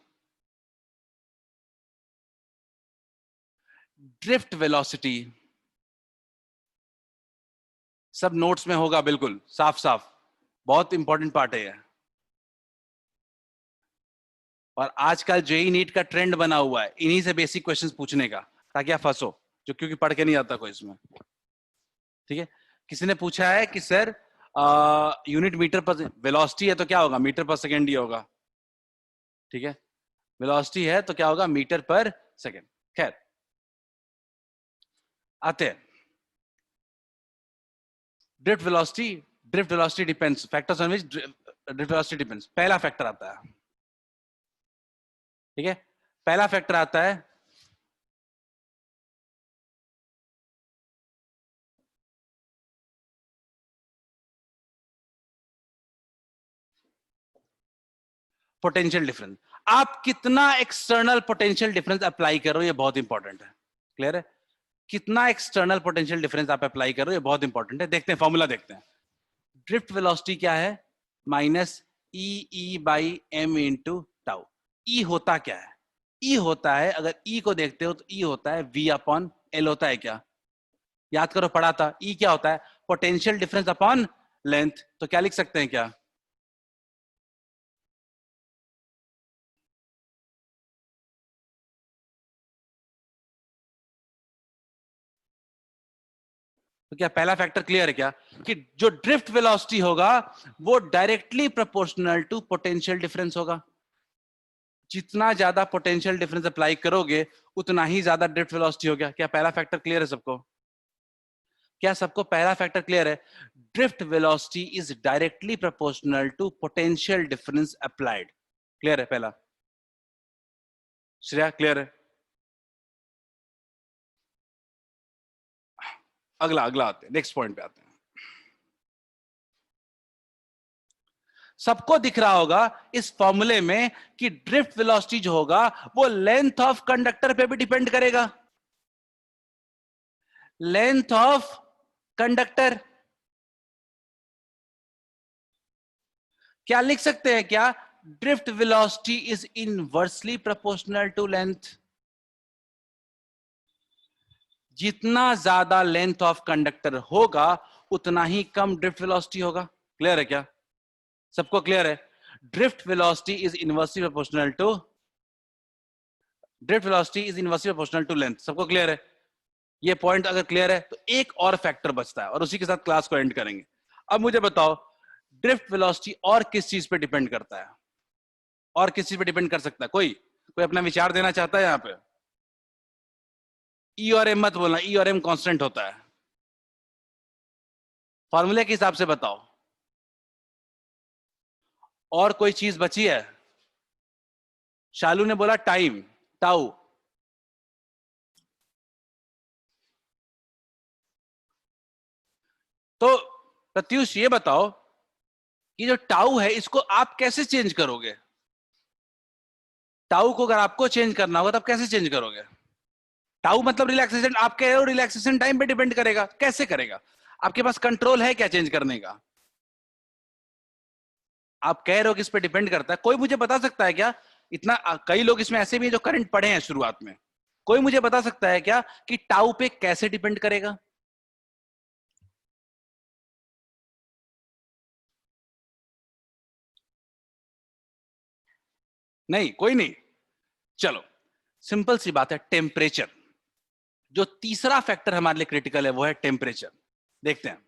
[SPEAKER 1] drift velocity, सब नोट्स में होगा बिल्कुल साफ साफ, बहुत इंपॉर्टेंट पार्ट है ये। और आजकल जेईई नीट का ट्रेंड बना हुआ है इन्हीं से बेसिक क्वेश्चंस पूछने का, ताकि आप फंसो, जो क्योंकि पढ़ के नहीं आता कोई इसमें। ठीक है, किसी ने पूछा है कि सर यूनिट मीटर पर वेलोसिटी है तो क्या होगा? मीटर पर सेकेंड ही होगा। ठीक है, वेलोसिटी है तो क्या होगा? मीटर पर सेकेंड। खैर, आते हैं drift velocity depends, factors on which drift velocity depends. पहला फैक्टर आता है, ठीक है, पहला फैक्टर आता है पोटेंशियल डिफरेंस। आप कितना एक्सटर्नल पोटेंशियल डिफरेंस अप्लाई कर रहे हो, ये बहुत इंपॉर्टेंट है। क्लियर है? कितना एक्सटर्नल पोटेंशियल डिफरेंस आप अप्लाई कर रहे हो, ये बहुत इंपॉर्टेंट है। देखते हैं, फॉर्मूला देखते हैं। ड्रिफ्ट वेलोसिटी क्या है? -e/m into tau. ई होता क्या है? ई होता है, अगर ई को देखते हो तो ई होता है v/m एल होता है क्या? याद करो, पढ़ा था। ई क्या होता है? Potential difference upon length. तो क्या लिख सकते हैं क्या? तो क्या पहला फैक्टर क्लियर है क्या कि जो ड्रिफ्ट वेलोसिटी होगा वो directly proportional to potential difference होगा। जितना ज्यादा पोटेंशियल डिफरेंस अप्लाई करोगे उतना ही ज्यादा ड्रिफ्ट वेलोसिटी होगा। क्या पहला फैक्टर क्लियर है सबको? क्या सबको पहला फैक्टर क्लियर है? Drift velocity is directly proportional to potential difference applied. Clear है पहला? श्रेया क्लियर है? अगला अगला आते हैं, नेक्स्ट पॉइंट पे आते हैं। सबको दिख रहा होगा इस फॉर्मूले में कि ड्रिफ्ट वेलोसिटी जो होगा वो लेंथ ऑफ कंडक्टर पे भी डिपेंड करेगा। लेंथ ऑफ कंडक्टर क्या लिख सकते हैं क्या? Drift velocity is inversely proportional to length. जितना ज्यादा लेंथ ऑफ कंडक्टर होगा उतना ही कम ड्रिफ्ट वेलोसिटी होगा। क्लियर है क्या? सबको क्लियर है? Drift velocity is inversely proportional to length. सबको क्लियर है? ये पॉइंट अगर क्लियर है तो एक और फैक्टर बचता है और उसी के साथ क्लास को एंड करेंगे। अब मुझे बताओ, ड्रिफ्ट वेलोसिटी और किस चीज पे डिपेंड करता है? और किस चीज पे डिपेंड कर सकता है? कोई अपना विचार देना चाहता है यहां पे? ई और एम मत बोलना, ई और एम कांस्टेंट होता है। फॉर्मूले के हिसाब से बताओ। और कोई चीज बची है? शालू ने बोला टाइम, टाउ। तो प्रत्युष ये बताओ कि जो टाउ है इसको आप कैसे चेंज करोगे? टाउ को अगर आपको चेंज करना होगा तब कैसे चेंज करोगे? टाउ मतलब रिलैक्सेशन। आप कह रहे हो रिलैक्सेशन टाइम पे डिपेंड करेगा, कैसे करेगा? आपके पास कंट्रोल है क्या चेंज करने का? आप कह रहे हो कि इस पे डिपेंड करता है। कोई मुझे बता सकता है क्या? इतना कई लोग इसमें ऐसे भी हैं जो करंट पढ़े हैं शुरुआत में। कोई मुझे बता सकता है क्या कि टाउ पे कैसे डिपेंड करेगा? नहीं, कोई नहीं। चलो, सिंपल सी बात है, टेम्परेचर। जो तीसरा फैक्टर हमारे लिए क्रिटिकल है वो है टेम्परेचर। देखते हैं।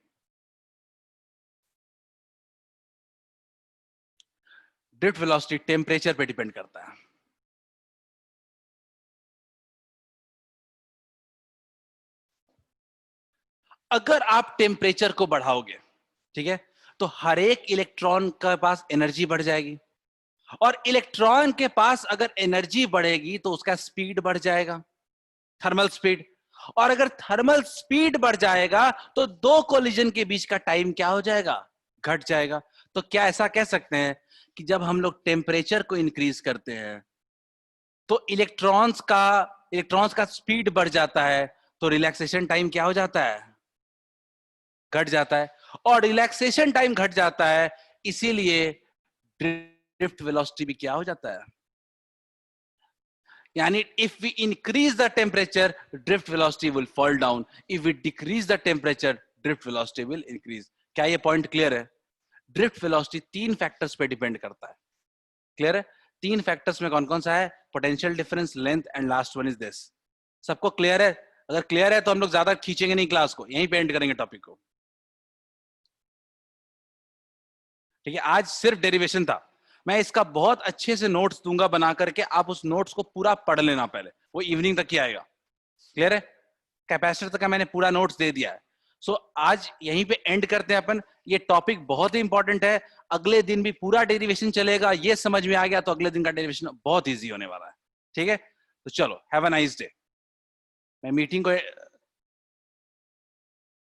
[SPEAKER 1] ड्रिफ्ट वेलोसिटी टेम्परेचर पे डिपेंड करता है। अगर आप टेम्परेचर को बढ़ाओगे, ठीक है, तो हर एक इलेक्ट्रॉन के पास एनर्जी बढ़ जाएगी और इलेक्ट्रॉन के पास अगर एनर्जी बढ़ेगी तो उसका स्पीड बढ़ जाएगा, थर्मल स्पीड। और अगर थर्मल स्पीड बढ़ जाएगा तो दो कोलिजन के बीच का टाइम क्या हो जाएगा? घट जाएगा। तो क्या ऐसा कह सकते हैं कि जब हम लोग टेम्परेचर को इंक्रीज करते हैं तो इलेक्ट्रॉन्स का स्पीड बढ़ जाता है, तो रिलैक्सेशन टाइम क्या हो जाता है? घट जाता है। और रिलैक्सेशन टाइम घट जाता है, इसीलिए ड्रिफ्ट वेलोसिटी भी क्या हो जाता है? यानी if we increase the temperature drift velocity will fall down, if we decrease the temperature drift velocity will increase. क्या ये पॉइंट क्लियर है? ड्रिफ्ट वेलोसिटी तीन फैक्टर्स पे डिपेंड करता है। क्लियर है? तीन फैक्टर्स में कौन कौन सा है? Potential difference, length and last one is this. सबको क्लियर है? अगर क्लियर है तो हम लोग ज्यादा खींचेंगे नहीं क्लास को, यहीं पे एंड करेंगे टॉपिक को। ठीक है, आज सिर्फ डेरिवेशन था। मैं इसका बहुत अच्छे से नोट्स दूंगा बना करके, आप उस नोट्स को पूरा पढ़ लेना पहले, वो इवनिंग तक ही आएगा। क्लियर है? कैपेसिटर तक का मैंने पूरा नोट्स दे दिया है। सो आज यहीं पे एंड करते हैं अपन। ये टॉपिक बहुत ही इंपॉर्टेंट है, अगले दिन भी पूरा डेरिवेशन चलेगा। ये समझ में आ गया तो अगले दिन का डेरिवेशन बहुत ईजी होने वाला है। ठीक है, तो चलो, हैव अ नाइस डे। मैं मीटिंग को